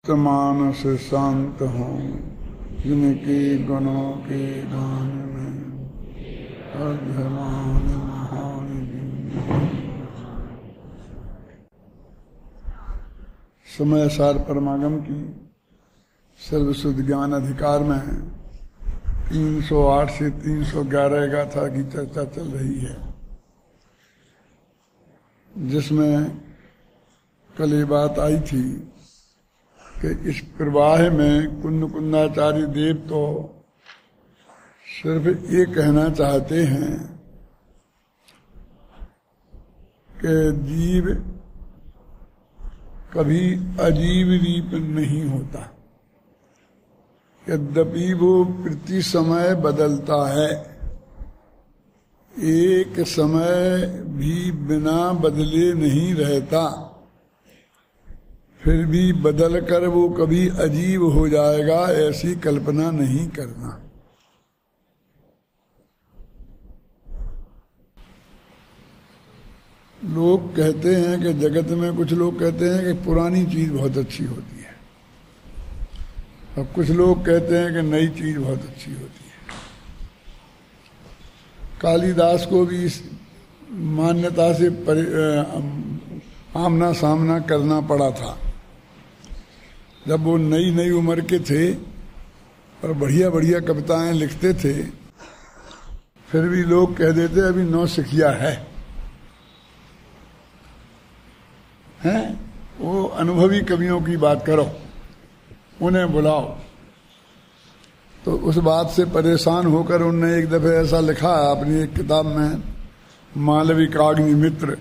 चित्तमानस शांत हों, जिनके गुणों के गान में अभिमान महान। समय सार परमागम की सर्वशुद्ध ज्ञान अधिकार में 308 से 311 गाथा की चर्चा चल रही है, जिसमें कल ये बात आई थी कि इस प्रवाह में कुंद कुंदाचार्य देव तो सिर्फ ये कहना चाहते हैं कि जीव कभी अजीव रूप नहीं होता, यद्यपि वो प्रति समय बदलता है, एक समय भी बिना बदले नहीं रहता, फिर भी बदल कर वो कभी अजीब हो जाएगा ऐसी कल्पना नहीं करना। लोग कहते हैं कि जगत में कुछ लोग कहते हैं कि पुरानी चीज बहुत अच्छी होती है, और कुछ लोग कहते हैं कि नई चीज बहुत अच्छी होती है। कालिदास को भी इस मान्यता से आमना सामना करना पड़ा था। जब वो नई नई उम्र के थे और बढ़िया बढ़िया कविताएं लिखते थे, फिर भी लोग कह देते अभी नौसिखिया है। वो अनुभवी कवियों की बात करो, उन्हें बुलाओ। तो उस बात से परेशान होकर उनने एक दफे ऐसा लिखा अपनी एक किताब में, मालविकाग्निमित्र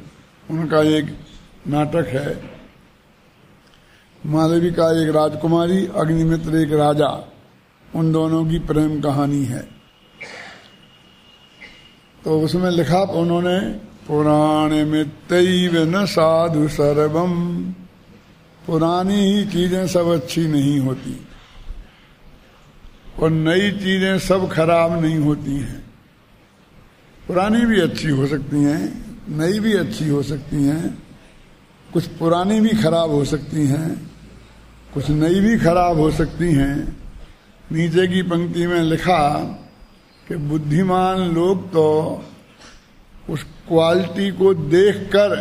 उनका एक नाटक है। मालविका एक राजकुमारी, अग्निमित्र एक राजा, उन दोनों की प्रेम कहानी है। तो उसमें लिखा उन्होंने, पुराणे मित्यैव न साधु सर्वम, पुरानी ही चीजें सब अच्छी नहीं होती और नई चीजें सब खराब नहीं होती हैं। पुरानी भी अच्छी हो सकती हैं, नई भी अच्छी हो सकती हैं, कुछ पुरानी भी खराब हो सकती हैं, कुछ नई भी खराब हो सकती हैं। नीचे की पंक्ति में लिखा कि बुद्धिमान लोग तो उस क्वालिटी को देखकर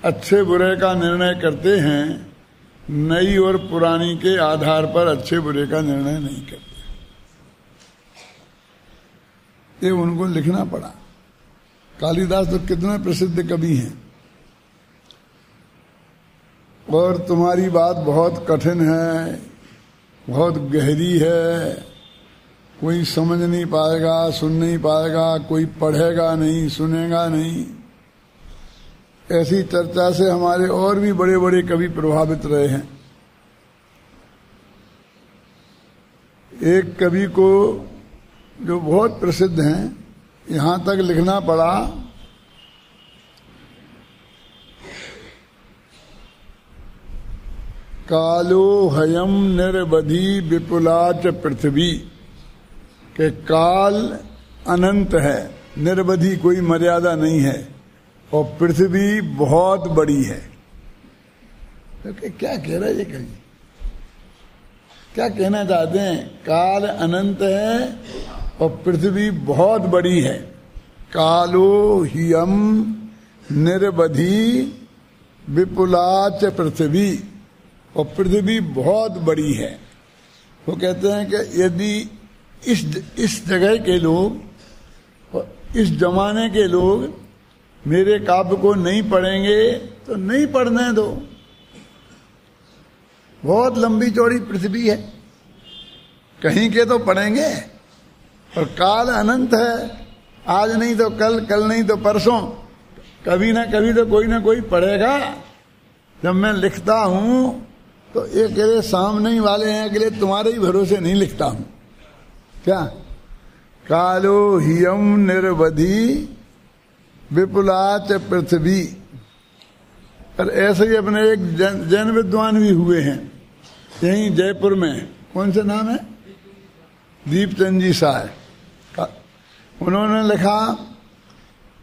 अच्छे बुरे का निर्णय करते हैं, नई और पुरानी के आधार पर अच्छे बुरे का निर्णय नहीं करते। ये उनको लिखना पड़ा। कालिदास तो कितने प्रसिद्ध कवि हैं, और तुम्हारी बात बहुत कठिन है, बहुत गहरी है, कोई समझ नहीं पाएगा, सुन नहीं पाएगा, कोई पढ़ेगा नहीं, सुनेगा नहीं। ऐसी चर्चा से हमारे और भी बड़े बड़े कवि प्रभावित रहे हैं। एक कवि को जो बहुत प्रसिद्ध हैं, यहां तक लिखना पड़ा कालो हयम निर्वधि विपुलाच पृथ्वी, कि काल अनंत है, निर्वधि कोई मर्यादा नहीं है, और पृथ्वी बहुत बड़ी है। तो क्या कह रहा है ये कवि, क्या कहना चाहते हैं? काल अनंत है और पृथ्वी बहुत बड़ी है। कालो ह्यम निर्वधि विपुलाच पृथ्वी, और पृथ्वी बहुत बड़ी है। वो कहते हैं कि यदि इस जगह के लोग और इस जमाने के लोग मेरे काव्य को नहीं पढ़ेंगे तो नहीं पढ़ने दो। बहुत लंबी चौड़ी पृथ्वी है, कहीं के तो पढ़ेंगे, और काल अनंत है, आज नहीं तो कल, कल नहीं तो परसों, कभी ना कभी तो कोई ना कोई पढ़ेगा। जब मैं लिखता हूं तो ये अकेले सामने वाले हैं, अकेले तुम्हारे ही भरोसे नहीं लिखता हूं। क्या? कालो ह्यम निर्वधि विपुलाच पृथ्वी। और ऐसे ही अपने एक जैन विद्वान भी हुए हैं यहीं जयपुर में, कौन से नाम है? दीपचंद जी साहब। उन्होंने लिखा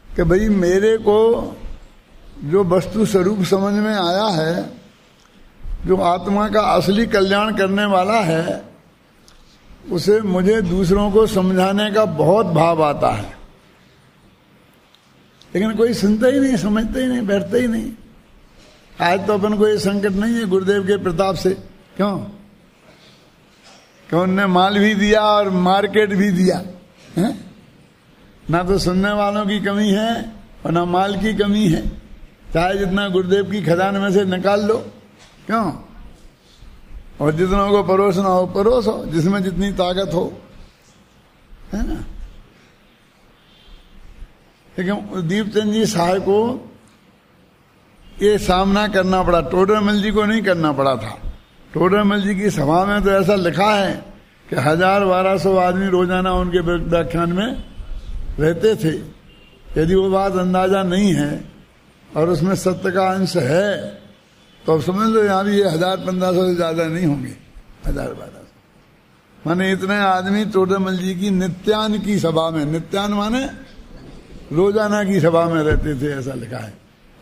कि भाई मेरे को जो वस्तु स्वरूप समझ में आया है जो आत्मा का असली कल्याण करने वाला है उसे मुझे दूसरों को समझाने का बहुत भाव आता है, लेकिन कोई सुनता ही नहीं, समझता ही नहीं, बैठता ही नहीं। आज तो अपन को ये संकट नहीं है गुरुदेव के प्रताप से। क्यों? क्यों? उनने माल भी दिया और मार्केट भी दिया है? ना तो सुनने वालों की कमी है और ना माल की कमी है। चाहे जितना गुरुदेव की खजाने में से निकाल लो। क्यों? और जितनों को परोसना हो परोसो, जिसमें जितनी ताकत हो, है ना। लेकिन दीपचंद जी साहब को ये सामना करना पड़ा, टोडरमल जी को नहीं करना पड़ा था। टोडरमल जी की सभा में तो ऐसा लिखा है कि 1000-1200 आदमी रोजाना उनके व्याख्यान में रहते थे। यदि वो बात अंदाजा नहीं है और उसमें सत्य का अंश है तो अब समझ लो यहाँ भी ये 1000-1500 से ज्यादा नहीं होंगे, 1000-1200। माने इतने आदमी टोडरमल जी की नित्यान की सभा में, नित्यान माने रोजाना की सभा में रहते थे, ऐसा लिखा है।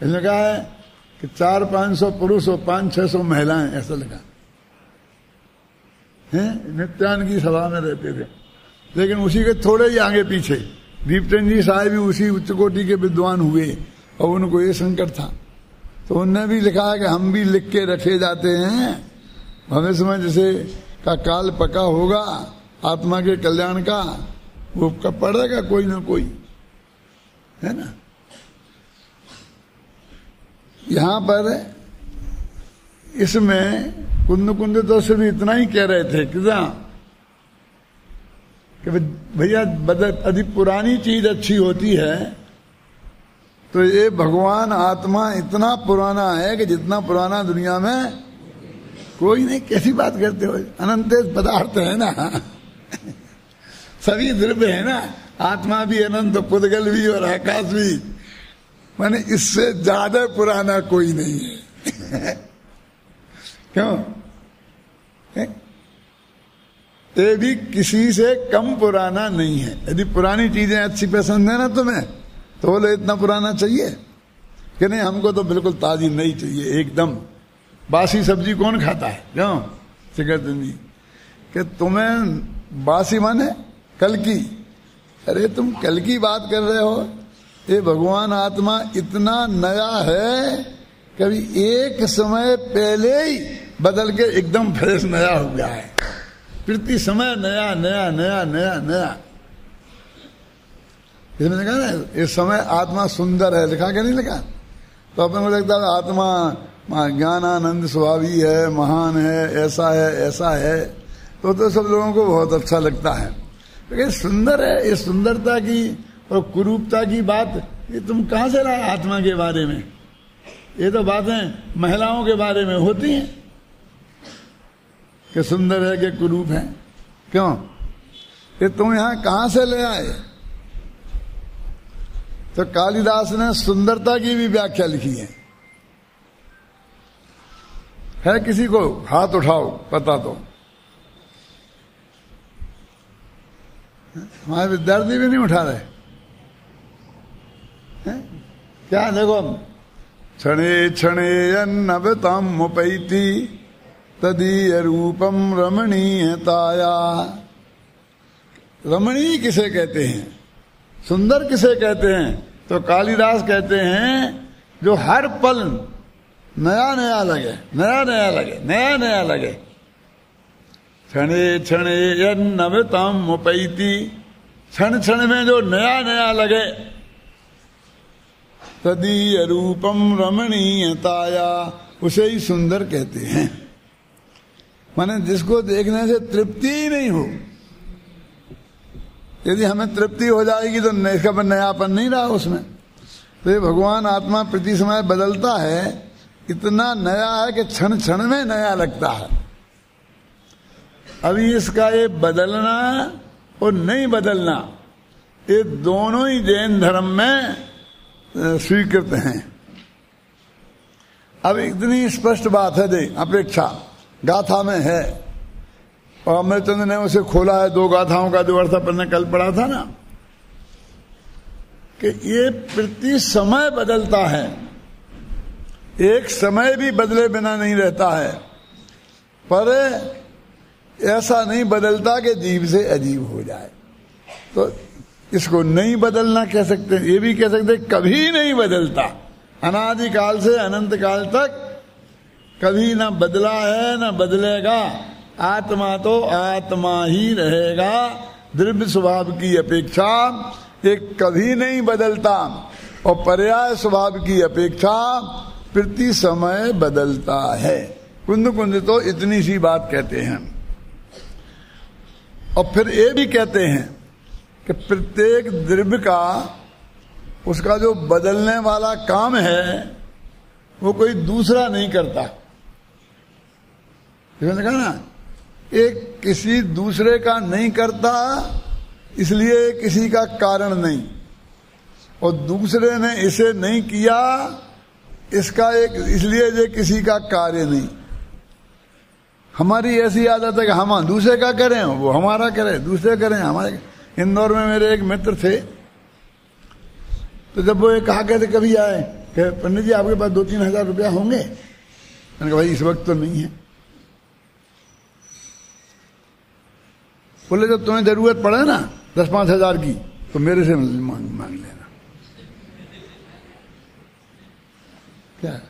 इसमें कहा है कि 400-500 पुरुष और 500-600 महिलाएं, ऐसा लिखा है। नित्यान की सभा में रहते थे। लेकिन उसी के थोड़े ही आगे पीछे दीपचंद जी साहब भी उसी उच्च कोटि के विद्वान हुए और उनको ये संकट था, तो उनने भी लिखा है कि हम भी लिख के रखे जाते हैं, भविष्य में जैसे का काल पका होगा आत्मा के कल्याण का, वो कब पड़ेगा कोई ना कोई, है ना। यहां पर इसमें कुंद तो सिर्फ इतना ही कह रहे थे कि भैया यदि पुरानी चीज अच्छी होती है तो ये भगवान आत्मा इतना पुराना है कि जितना पुराना दुनिया में कोई नहीं। कैसी बात करते हो? अनंत पदार्थ है ना, सभी द्रव्य है ना, आत्मा भी अनंत, पुद्गल भी और आकाश भी, माने इससे ज्यादा पुराना कोई नहीं है। क्यों? ये भी किसी से कम पुराना नहीं है। यदि पुरानी चीजें अच्छी पसंद है ना तुम्हें, तो बोले इतना पुराना चाहिए कि नहीं, हमको तो बिल्कुल ताजी नहीं चाहिए, एकदम बासी सब्जी कौन खाता है? क्यों सिकरचंद जी कि तुम्हें बासी माने कल की, अरे तुम कल की बात कर रहे हो। ये भगवान आत्मा इतना नया है, कभी एक समय पहले ही बदल के एकदम फ्रेश नया हो गया है। प्रति समय नया नया नया नया नया। इसमें लिखा ना इस समय आत्मा सुंदर है, लिखा क्या नहीं लिखा? तो अपन को लगता है आत्मा ज्ञानानंद स्वभावी है, महान है, ऐसा है ऐसा है, तो सब लोगों को बहुत अच्छा लगता है। लेकिन सुंदर है, ये सुंदरता की और कुरूपता की बात ये तुम कहां से लाए आत्मा के बारे में? ये तो बातें महिलाओं के बारे में होती हैं कि सुंदर है कि कुरूप है। क्यों? ये तुम यहां कहां से ले आए? तो कालिदास ने सुंदरता की भी व्याख्या लिखी है किसी को हाथ उठाओ पता तो? हमारे विद्यार्थी भी नहीं उठा रहे हैं? क्या देखो, क्षणे क्षणे अन्नवतम मुपैति तदीय रूपम रमणीयताया। रमणीय किसे कहते हैं, सुंदर किसे कहते हैं? तो कालिदास कहते हैं जो हर पल नया नया लगे, नया नया लगे, नया नया लगे। क्षणे क्षणे यन्नवतम मुपैति, क्षण क्षण में जो नया नया लगे। तदीय रूपम रमणीयताया, उसे ही सुंदर कहते हैं। माने जिसको देखने से तृप्ति ही नहीं हो। यदि हमें तृप्ति हो जाएगी तो इसका नयापन नहीं रहा उसमें। तो ये भगवान आत्मा प्रति समय बदलता है, इतना नया है कि क्षण क्षण में नया लगता है। अभी इसका ये बदलना और नहीं बदलना, ये दोनों ही जैन धर्म में स्वीकृत हैं। अब इतनी स्पष्ट बात है, देख अपेक्षा गाथा में है, और अमृतचंद्र ने उसे खोला है। 2 गाथाओं का जो अर्थ अपन ने कल पढ़ा था ना, कि ये प्रति समय बदलता है, एक समय भी बदले बिना नहीं रहता है। पर ऐसा नहीं बदलता कि जीव से अजीब हो जाए। तो इसको नहीं बदलना कह सकते, ये भी कह सकते कभी नहीं बदलता, अनादिकाल से अनंत काल तक कभी ना बदला है ना बदलेगा। आत्मा तो आत्मा ही रहेगा, द्रव्य स्वभाव की अपेक्षा एक कभी नहीं बदलता, और पर्याय स्वभाव की अपेक्षा प्रति समय बदलता है। कुंद कुंद तो इतनी सी बात कहते हैं। और फिर ये भी कहते हैं कि प्रत्येक द्रव्य का उसका जो बदलने वाला काम है वो कोई दूसरा नहीं करता। इसने कहा ना, एक किसी दूसरे का नहीं करता, इसलिए किसी का कारण नहीं, और दूसरे ने इसे नहीं किया इसका एक इसलिए ये किसी का कार्य नहीं। हमारी ऐसी आदत है कि हम दूसरे का करें, वो हमारा करें, दूसरे करें हमारे। इंदौर में मेरे एक मित्र थे, तो जब वो ये कहा कहते कभी आए कि पंडित जी आपके पास 2-3 हजार रुपया होंगे, मैंने कहा भाई इस वक्त तो नहीं है। बोले जब तुम्हें जरूरत पड़े ना 10-5 हजार की तो मेरे से मांग लेना। क्या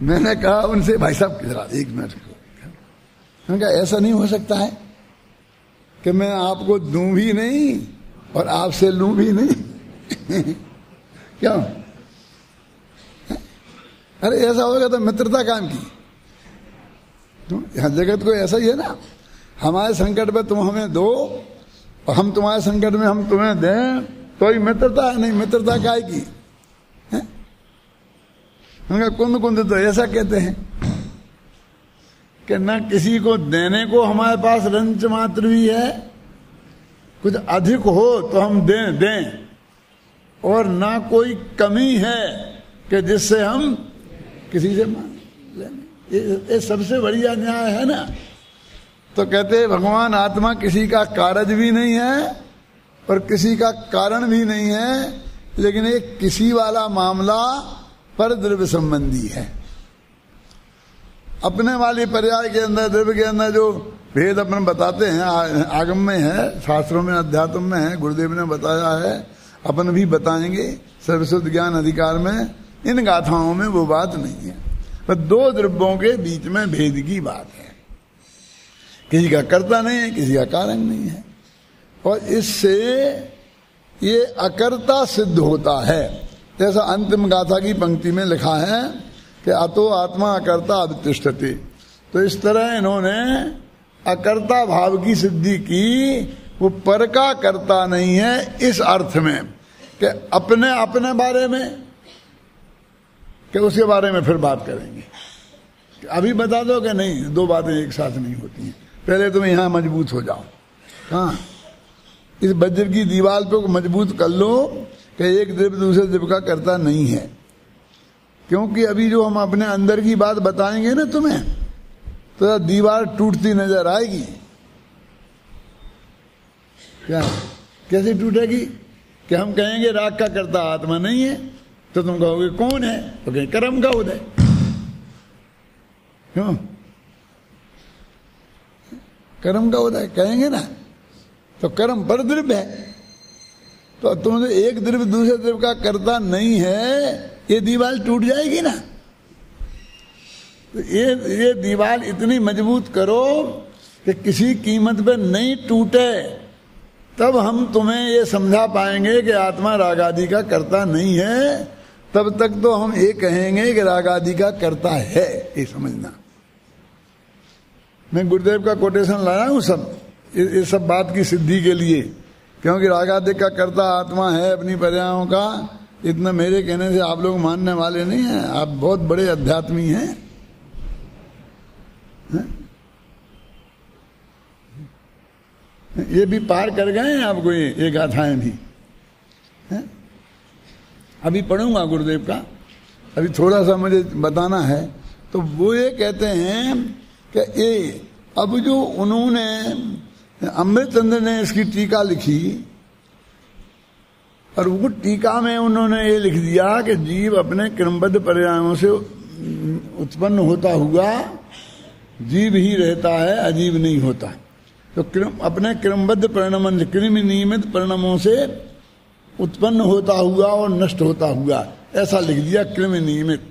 मैंने कहा उनसे, भाई साहब किधर एक मिनट, मैंने कहा ऐसा नहीं हो सकता है कि मैं आपको दूं भी नहीं और आपसे लूं भी नहीं। क्यों? अरे ऐसा होगा तो मित्रता काम की। यहां जगत को ऐसा ही है ना, हमारे संकट में तुम हमें दो और हम तुम्हारे संकट में हम तुम्हें दें, तो ही मित्रता है। नहीं मित्रता काय की है? कुंद कुंद तो ऐसा कहते हैं कि न किसी को देने को हमारे पास रंच मात्र भी है, कुछ अधिक हो तो हम दें, और ना कोई कमी है कि जिससे हम किसी से मांग लें। ये सबसे बढ़िया न्याय है ना। तो कहते हैं भगवान आत्मा किसी का कारज भी नहीं है और किसी का कारण भी नहीं है, लेकिन एक किसी वाला मामला पर द्रव्य संबंधी है। अपने वाली पर्याय के अंदर द्रव्य के अंदर जो भेद अपन बताते हैं, आगम में है, शास्त्रों में, अध्यात्म में है, गुरुदेव ने बताया है, अपन भी बताएंगे सर्वशुद्ध ज्ञान अधिकार में। इन गाथाओं में वो बात नहीं है, पर दो द्रव्यों के बीच में भेद की बात है। किसी का कर्ता नहीं है, किसी का कारण नहीं है, और इससे ये अकर्ता सिद्ध होता है। जैसा अंतिम गाथा की पंक्ति में लिखा है कि अतो आत्मा अकर्ता अवतिष्ठते, तो इस तरह इन्होंने अकर्ता भाव की सिद्धि की। वो पर का कर्ता नहीं है इस अर्थ में कि अपने अपने बारे में, कि उसके बारे में फिर बात करेंगे। अभी बता दो कि नहीं, दो बातें एक साथ नहीं होती हैं। पहले तुम यहां मजबूत हो जाओ, हाँ इस वज्र की दीवार पे मजबूत कर लो कि एक द्रव्य दूसरे द्रव्य का कर्ता नहीं है। क्योंकि अभी जो हम अपने अंदर की बात बताएंगे ना तुम्हें, तो दीवार टूटती नजर आएगी। क्या कैसे टूटेगी? कि हम कहेंगे राग का कर्ता आत्मा नहीं है, तो तुम कहोगे कौन है? तो कहें कर्म का उदय। क्यों? कर्म का उदय कहेंगे ना, तो कर्म पर द्रव्य है। तो तुमने एक द्रव्य दूसरे द्रव्य का कर्ता नहीं है, ये दीवार टूट जाएगी ना। तो ये दीवार इतनी मजबूत करो कि किसी कीमत पे नहीं टूटे, तब हम तुम्हें ये समझा पाएंगे कि आत्मा राग आदि का कर्ता नहीं है। तब तक तो हम ये कहेंगे कि राग आदि का कर्ता है, ये समझना। मैं गुरुदेव का कोटेशन लाया हूं सब ये सब बात की सिद्धि के लिए, क्योंकि राग आदि का कर्ता आत्मा है अपनी पर्यायों का। इतना मेरे कहने से आप लोग मानने वाले नहीं हैं, आप बहुत बड़े अध्यात्मी हैं। ये भी पार कर गए हैं आपको ये गाथाएं भी है? अभी पढ़ूंगा गुरुदेव का, अभी थोड़ा सा मुझे बताना है। तो वो ये कहते हैं कि ये अब जो उन्होंने अमृतचंद्र ने इसकी टीका लिखी, और वो टीका में उन्होंने ये लिख दिया कि जीव अपने क्रमबद्ध पर्यायों से उत्पन्न होता हुआ जीव ही रहता है, अजीव नहीं होता। तो अपने क्रमबद्ध परिणाम, क्रम नियमित परिणामों से उत्पन्न होता हुआ और नष्ट होता हुआ, ऐसा लिख दिया क्रम नियमित।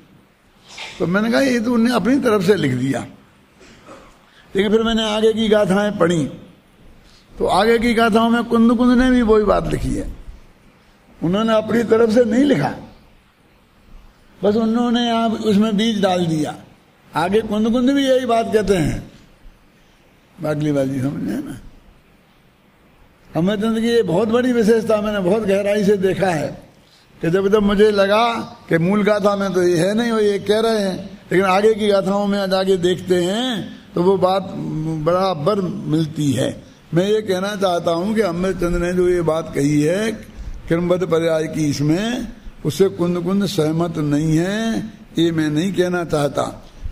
तो मैंने कहा ये तो उन्हें अपनी तरफ से लिख दिया। लेकिन फिर मैंने आगे की गाथाएं पढ़ी, तो आगे की गाथाओं में कुंद कुंद ने भी वही बात लिखी है। उन्होंने अपनी तरफ से नहीं लिखा, बस उन्होंने यहाँ उसमें बीज डाल दिया। आगे कुंद कुंद भी यही बात कहते हैं। बागली बाजी समझे ना। अमरचंद की ये बहुत बड़ी विशेषता मैंने बहुत गहराई से देखा है कि जब मुझे लगा कि मूल गाथा में तो ये है नहीं, वो ये कह रहे हैं, लेकिन आगे की गाथाओं में जाके देखते हैं तो वो बात बराबर मिलती है। मैं ये कहना चाहता हूं कि अमरचंद ने जो ये बात कही है क्रमबद्ध पर्याय की, इसमें उससे कुंद कुंद सहमत नहीं है, ये मैं नहीं कहना चाहता,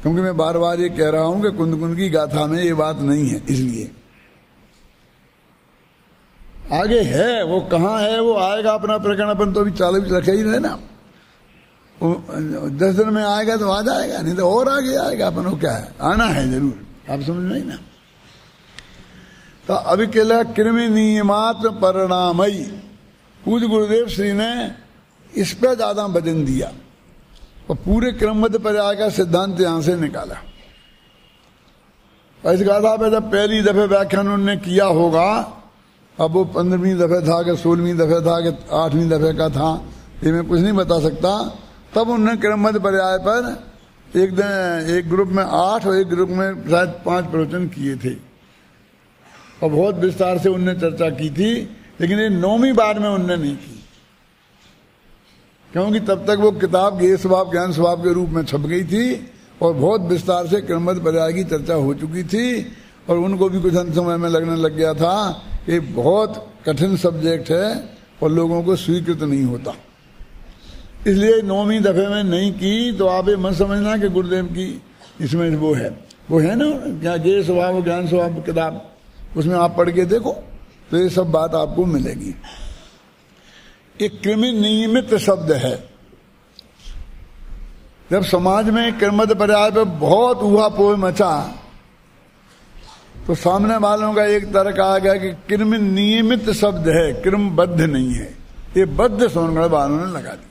क्योंकि मैं बार बार ये कह रहा हूं कि कुंद कुंद की गाथा में ये बात नहीं है। इसलिए आगे है, वो कहाँ है, वो आएगा अपना प्रकरण, अपन तो अभी चालू रखे ही रहे ना। 10 दिन में आएगा तो आ जाएगा, नहीं तो और आगे आएगा। अपन को क्या है, आना है जरूर, आप समझ नहीं ना। तो अभी कहला कृमि नियमात्म परिणामयी, पूज्य गुरुदेव श्री ने इस पे ज्यादा वजन दिया और पूरे क्रमबद्ध पर्याय का सिद्धांत यहां से निकाला। इस गाथा पे जब पहली दफे व्याख्यान उन्होंने किया होगा, अब वो 15वीं दफे था कि 16वीं दफे था कि 8वीं दफे का था, ये मैं कुछ नहीं बता सकता। तब उन्होंने क्रमबद्ध पर्याय पर एक ग्रुप में 8 और एक ग्रुप में शायद 5 प्रवचन किए थे और बहुत विस्तार से उनने चर्चा की थी। लेकिन ये 9वीं बार में उनने नहीं की, क्योंकि तब तक वो किताब गेय स्वभाव ज्ञान स्वभाव के रूप में छप गई थी और बहुत विस्तार से क्रमबद्ध पर्याय की चर्चा हो चुकी थी और उनको भी कुछ अंत समय में लगने लग गया था ये बहुत कठिन सब्जेक्ट है और लोगों को स्वीकृत नहीं होता। इसलिए 9वीं दफे में नहीं की। तो आप ये मत समझना कि गुरुदेव की इसमें वो है ना क्या गेय स्वभाव ज्ञान स्वभाव किताब, उसमें आप पढ़ के देखो तो ये सब बात आपको मिलेगी। एक कृमि नियमित शब्द है। जब समाज में क्रमबद्ध पर्याय पर बहुत ऊहापोह मचा तो सामने वालों का एक तर्क आ गया कि कृमि नियमित शब्द है, क्रमबद्ध नहीं है। ये बद्ध सोनगढ़ वालों ने लगा दिया।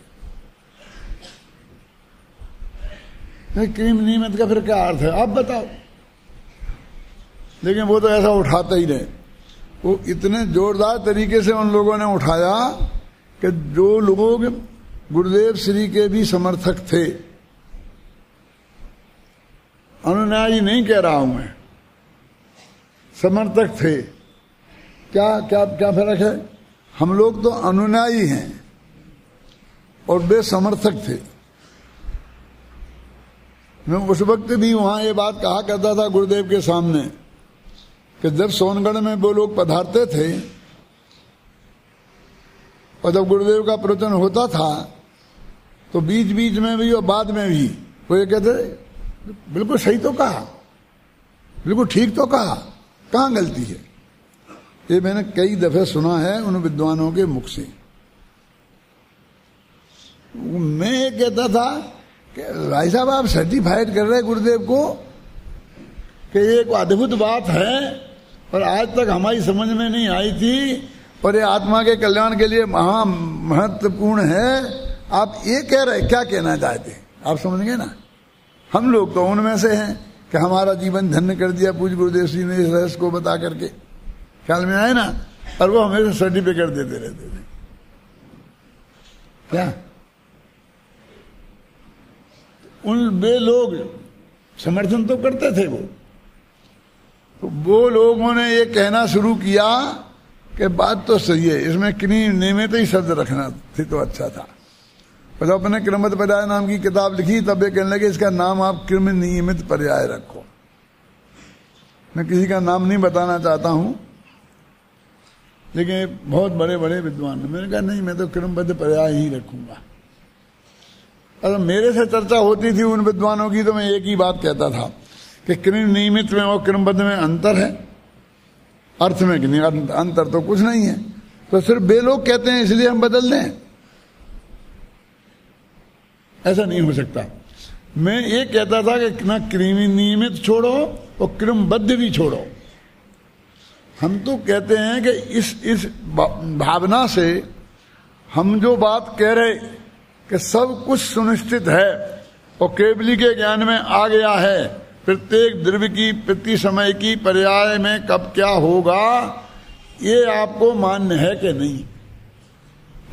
कृमि नियमित का फिर क्या अर्थ है आप बताओ। लेकिन वो तो ऐसा उठाते ही रहे। वो इतने जोरदार तरीके से उन लोगों ने उठाया कि जो लोग गुरुदेव श्री के भी समर्थक थे, अनुयायी नहीं कह रहा हूं मैं, समर्थक थे। क्या क्या क्या फर्क है? हम लोग तो अनुयायी हैं और वे समर्थक थे। मैं उस वक्त भी वहां ये बात कहा करता था गुरुदेव के सामने कि जब सोनगढ़ में वो लोग पधारते थे और जब गुरुदेव का प्रवचन होता था तो बीच बीच में भी और बाद में भी वो ये कहते बिल्कुल सही तो कहा, बिल्कुल ठीक तो कहा, कहाँ गलती है। ये मैंने कई दफे सुना है उन विद्वानों के मुख से। मैं ये कहता था कि भाई साहब आप सर्टिफाइड कर रहे गुरुदेव को कि ये एक अद्भुत बात है और आज तक हमारी समझ में नहीं आई थी और ये आत्मा के कल्याण के लिए महा महत्वपूर्ण है। आप ये कह रहे, क्या कहना चाहते आप समझ गए ना। हम लोग तो उनमें से हैं कि हमारा जीवन धन्य कर दिया पूज्य गुरुदेव श्री ने इस रहस्य को बता करके, ख्याल में आए ना। और वो हमेशा सर्टिफिकेट देते रहते थे। क्या उन वे लोग समर्थन तो करते थे तो वो लोगों ने ये कहना शुरू किया कि बात तो सही है, इसमें किन्हीं नियमित ही शब्द रखना थी तो अच्छा था। जब अपने क्रमबद्ध पर्याय नाम की किताब लिखी तब ये कहने लगे इसका नाम आप क्रम नियमित पर्याय रखो। मैं किसी का नाम नहीं बताना चाहता हूं, लेकिन बहुत बड़े बड़े विद्वान ने मैंने कहा नहीं मैं तो क्रमबद्ध पर्याय ही रखूंगा। अगर मेरे से चर्चा होती थी उन विद्वानों की तो मैं एक ही बात कहता था कि क्रम नियमित में और क्रमबद्ध में अंतर है, अर्थ में कि नहीं अंतर तो कुछ नहीं है। तो सिर्फ वे लोग कहते हैं इसलिए हम बदल दें, ऐसा नहीं हो सकता। मैं ये कहता था कि ना कृमि नियमित छोड़ो और क्रमबद्ध भी छोड़ो। हम तो कहते हैं कि इस भावना से हम जो बात कह रहे कि सब कुछ सुनिश्चित है और केवली के ज्ञान में आ गया है, प्रत्येक द्रव्य की प्रति समय की पर्याय में कब क्या होगा, ये आपको मान्य है कि नहीं?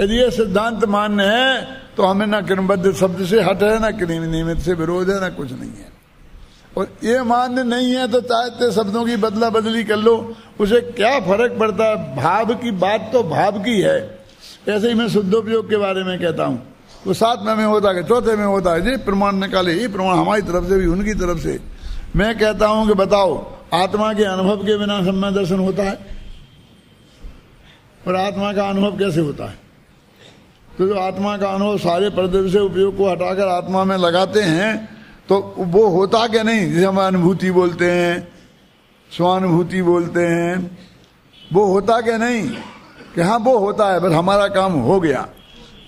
यदि ये सिद्धांत मान्य है तो हमें ना क्रमबद्ध शब्द से हट है, ना कृमि नियमित से विरोध है, ना कुछ नहीं है। और ये मान्य नहीं है तो चाहते शब्दों की बदला बदली कर लो, उसे क्या फर्क पड़ता है? भाव की बात तो भाव की है। ऐसे ही मैं शुद्धोपयोग के बारे में कहता हूं, वो 7 में होता है, चौथे में होता है, ये प्रमाण निकाले, ये प्रमाण हमारी तरफ से भी उनकी तरफ से। मैं कहता हूं कि बताओ, आत्मा के अनुभव के बिना सम्य दर्शन होता है? और आत्मा का अनुभव कैसे होता है? तो जो आत्मा का अनुभव सारे प्रदर्भ से उपयोग को हटाकर आत्मा में लगाते हैं तो वो होता क्या नहीं? जिसे हम अनुभूति बोलते हैं, स्वानुभूति बोलते हैं, वो होता क्या नहीं? कि हाँ वो होता है, बस हमारा काम हो गया।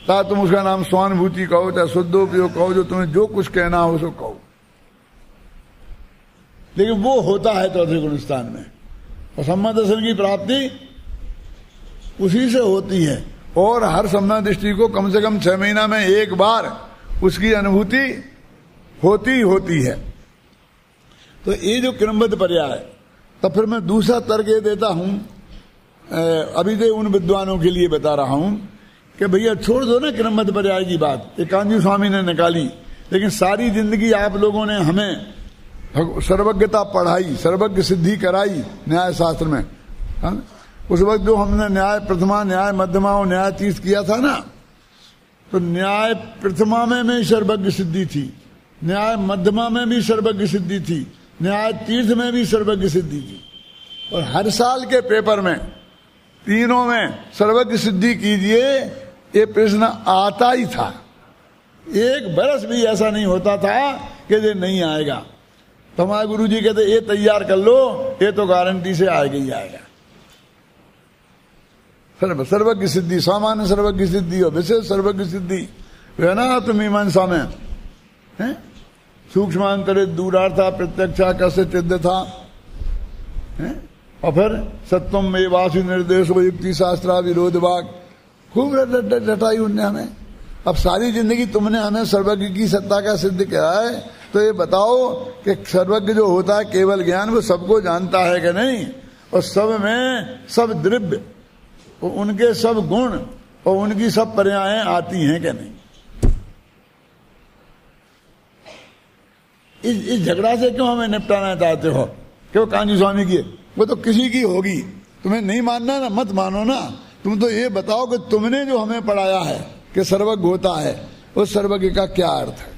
चाहे तुम उसका नाम स्वानुभूति कहो, चाहे शुद्धोपयोग कहो, जो तुम्हें जो कुछ कहना हो उसको कहो, लेकिन वो होता है चौथे गुण स्थान में। और सम्य दर्शन की प्राप्ति उसी से होती है। और हर सम्य दृष्टि को कम से कम 6 महीना में एक बार उसकी अनुभूति होती है। तो ये जो क्रमबद्ध पर्याय है, तब फिर मैं दूसरा तर्क ये देता हूं, अभी से उन विद्वानों के लिए बता रहा हूं कि भैया छोड़ दो ना क्रमबद्ध पर्याय की बात, ये कांजी स्वामी ने निकाली, लेकिन सारी जिंदगी आप लोगों ने हमें सर्वज्ञता पढ़ाई, सर्वज्ञ सिद्धि कराई न्याय शास्त्र में। उस वक्त जो हमने न्याय प्रथमा, न्याय मध्यमा और न्याय तीर्थ किया था ना, तो न्याय प्रथमा में सर्वज्ञ सिद्धि थी, न्याय मध्यमा में भी सर्वज्ञ सिद्धि थी, न्याय तीर्थ में भी सर्वज्ञ सिद्धि थी। और हर साल के पेपर में तीनों में सर्वज्ञ सिद्धि कीजिए, ये प्रश्न आता ही था। एक बरस भी ऐसा नहीं होता था कि ये नहीं आएगा। तो हमारे गुरु जी कहते ये तैयार कर लो, ये तो गारंटी से आएगा ही आएगा। सर्वज्ञ सिद्धि, सामान्य सर्वज्ञ सिद्धि और विशेष सर्वज्ञ सिद्धि है ना। तो मीमांसा में है सूक्ष्मांतरित दूरार्था प्रत्यक्षा कस्य सिद्ध था है? और फिर सत्वम में वासु निर्देश युक्ति शास्त्रा विरोध वाक खूब रटाई उनने हमें। अब सारी जिंदगी तुमने हमें सर्वज्ञ की सत्ता का सिद्ध किया है, तो ये बताओ कि सर्वज्ञ जो होता है केवल ज्ञान, वो सबको जानता है कि नहीं? और सब में सब द्रव्य और उनके सब गुण और उनकी सब पर्यायें आती हैं कि नहीं? इस झगड़ा से क्यों हमें निपटाना चाहते हो? क्यों कांजी स्वामी की? वो तो किसी की होगी, तुम्हें नहीं मानना ना, मत मानो ना। तुम तो ये बताओ कि तुमने जो हमें पढ़ाया है कि सर्वज्ञ होता है, उस सर्वज्ञ का क्या अर्थ है?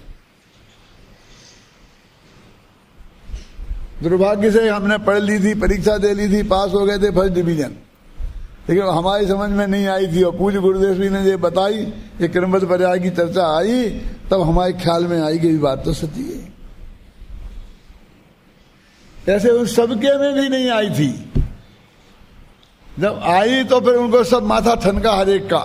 दुर्भाग्य से हमने पढ़ ली थी, परीक्षा दे ली थी, पास हो गए थे फर्स्ट डिवीजन, लेकिन हमारी समझ में नहीं आई थी। और पूज्य गुरुदेव जी ने ये बताई, ये क्रमबद्ध पर्याय की चर्चा आई, तब हमारे ख्याल में आई कि बात तो सच्ची है। ऐसे उन सबके में भी नहीं आई थी। जब आई तो फिर उनको सब माथा ठनका हर एक का।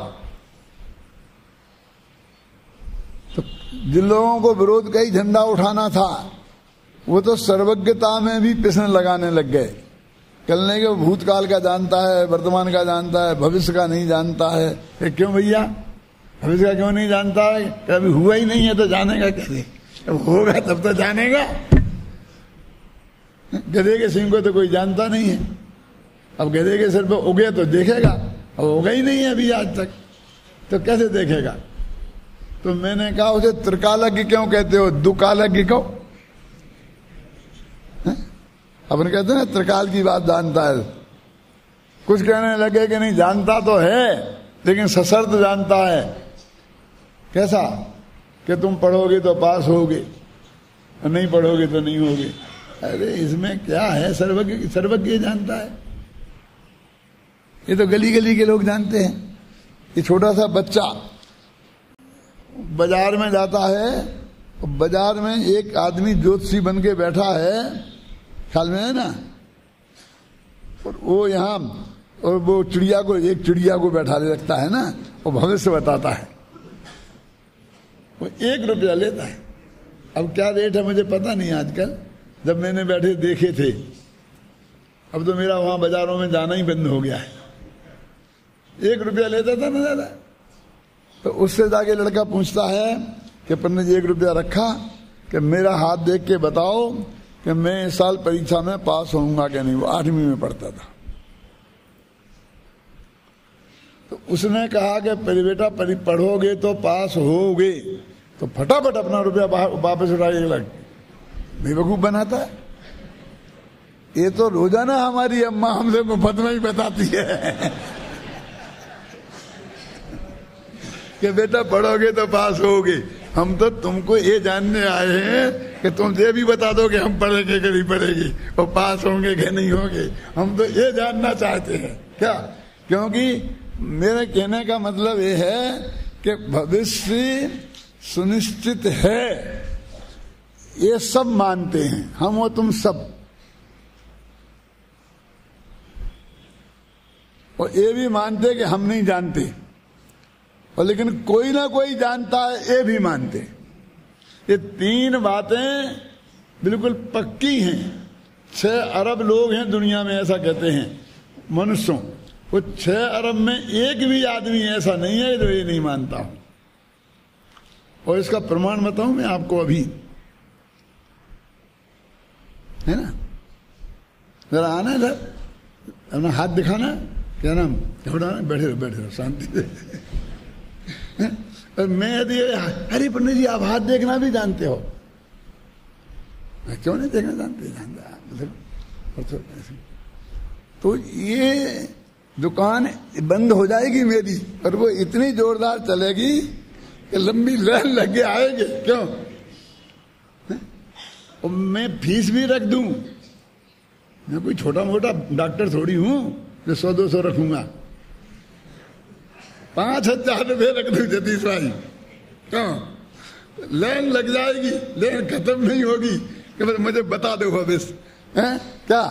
तो जिन लोगों को विरोध का ही झंडा उठाना था, वो तो सर्वज्ञता में भी पिसने लगाने लग गए। कलने के भूतकाल का जानता है, वर्तमान का जानता है, भविष्य का नहीं जानता है। क्यों भैया भविष्य का क्यों नहीं जानता है? कभी हुआ ही नहीं है तो जानेगा कैसे? अब होगा तब तो जानेगा। गधे के सिंह को तो कोई जानता नहीं है, अब गधे के सिर पर उगे तो देखेगा, अब उगा ही नहीं है अभी आज तक, तो कैसे देखेगा? तो मैंने कहा उसे त्रिकालज्ञ क्यों कहते हो? दुकालज्ञ कहो। अपन कहते हैं ना त्रिकाल की बात जानता है। कुछ कहने लगे कि नहीं जानता तो है, लेकिन सशर्त जानता है। कैसा? कि तुम पढ़ोगे तो पास होगे और नहीं पढ़ोगे तो नहीं होगे। अरे इसमें क्या है? सर्वज्ञ जानता है। ये तो गली गली के लोग जानते हैं। ये छोटा सा बच्चा बाजार में जाता है, बाजार में एक आदमी ज्योतिषी बन के बैठा है, ख्याल में है ना, और वो यहाँ और वो चिड़िया को, एक चिड़िया को बैठा रखता है ना, वो भविष्य बताता है। वो 1 रुपया लेता है, अब क्या रेट है मुझे पता नहीं आजकल, जब मैंने बैठे देखे थे। अब तो मेरा वहां बाजारों में जाना ही बंद हो गया है। 1 रुपया लेता था ना ज्यादा। तो उससे जाके लड़का पूछता है कि पंडित जी 1 रुपया रखा कि मेरा हाथ देख के बताओ कि मैं इस साल परीक्षा में पास होऊंगा कि नहीं। वो 8वीं में पढ़ता था। तो उसने कहा कि बेटा पढ़ोगे तो पास होगे। तो फटाफट अपना रुपया वापस उठाए 1 लाख। बेवकूफ बनाता है। ये तो रोजाना हमारी अम्मा हमसे मुफ्त में ही बताती है कि बेटा पढ़ोगे तो पास होगे। हम तो तुमको ये जानने आए हैं कि तुम ये भी बता दो कि हम पढ़ेंगे कि नहीं पढ़ेंगे और पास होंगे कि नहीं होंगे। हम तो ये जानना चाहते हैं क्या? क्योंकि मेरे कहने का मतलब ये है कि भविष्य सुनिश्चित है, ये सब मानते हैं हम और तुम सब। और ये भी मानते कि हम नहीं जानते, और लेकिन कोई ना कोई जानता है, ये भी मानते। ये 3 बातें बिल्कुल पक्की हैं। 6 अरब लोग हैं दुनिया में, ऐसा कहते हैं मनुष्यों। वो 6 अरब में एक भी आदमी ऐसा नहीं है जो ये नहीं मानता हूं। और इसका प्रमाण बताऊं मैं आपको अभी, है ना? जरा आना इधर, अपना हाथ दिखाना। क्या नाम? घबराना, बैठे रहो शांति से। और मैं यदि अरे पंडित जी आप हाथ देखना भी जानते हो? क्यों नहीं देखना जानते? तो ये दुकान बंद हो जाएगी मेरी, और वो इतनी जोरदार चलेगी कि लंबी लाइन लग के आएगी। क्यों? और मैं फीस भी रख दूं। मैं कोई छोटा मोटा डॉक्टर थोड़ी हूं जो 100-200 रखूंगा। 5,000 रुपये रख दूं जतीश भाई। क्यों? लाइन लग जाएगी, लाइन खत्म नहीं होगी कि बस मुझे बता दो भविष्य है क्या?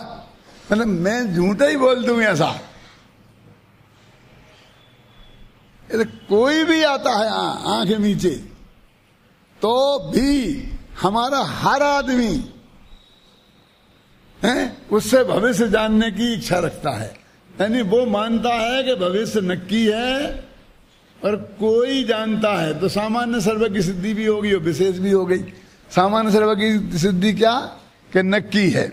मतलब मैं झूठा ही बोल दूं ऐसा। कोई भी आता है आंख नीचे तो भी हमारा हर आदमी है उससे भविष्य जानने की इच्छा रखता है। यानी वो मानता है कि भविष्य नक्की है, और कोई जानता है तो सामान्य सर्व की सिद्धि भी होगी और विशेष भी हो गई। सामान्य सर्व की सिद्धि क्या? कि नक्की है,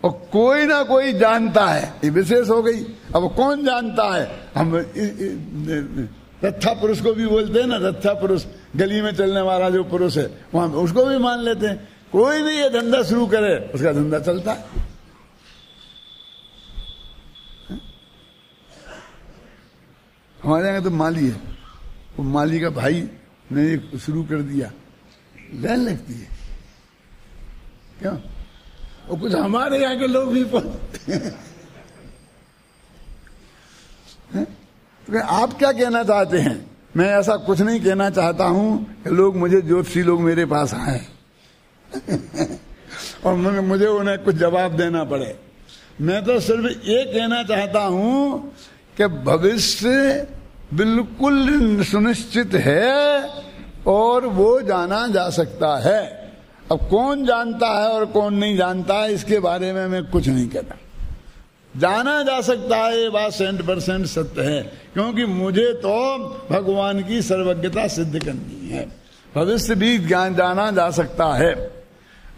और कोई ना कोई जानता है, ये विशेष हो गई। अब कौन जानता है? हम रथा पुरुष को भी बोलते हैं ना, रथा पुरुष, गली में चलने वाला जो पुरुष है, वहां उसको भी मान लेते हैं। कोई भी ये धंधा शुरू करे उसका धंधा चलता है। हमारे यहाँ तो माली है, वो माली का भाई ने शुरू कर दिया, लाइन लगती है। क्या? और कुछ हमारे यहाँ के लोग भी तो आप क्या कहना चाहते हैं? मैं ऐसा कुछ नहीं कहना चाहता हूं कि लोग मुझे ज्योतिषी लोग मेरे पास आए और मुझे उन्हें कुछ जवाब देना पड़े। मैं तो सिर्फ ये कहना चाहता हूं कि भविष्य बिल्कुल सुनिश्चित है और वो जाना जा सकता है। अब कौन जानता है और कौन नहीं जानता है, इसके बारे में मैं कुछ नहीं कहता। जाना जा सकता है, ये बात 100% सत्य है, क्योंकि मुझे तो भगवान की सर्वज्ञता सिद्ध करनी है। भविष्य भी ज्ञान जाना जा सकता है।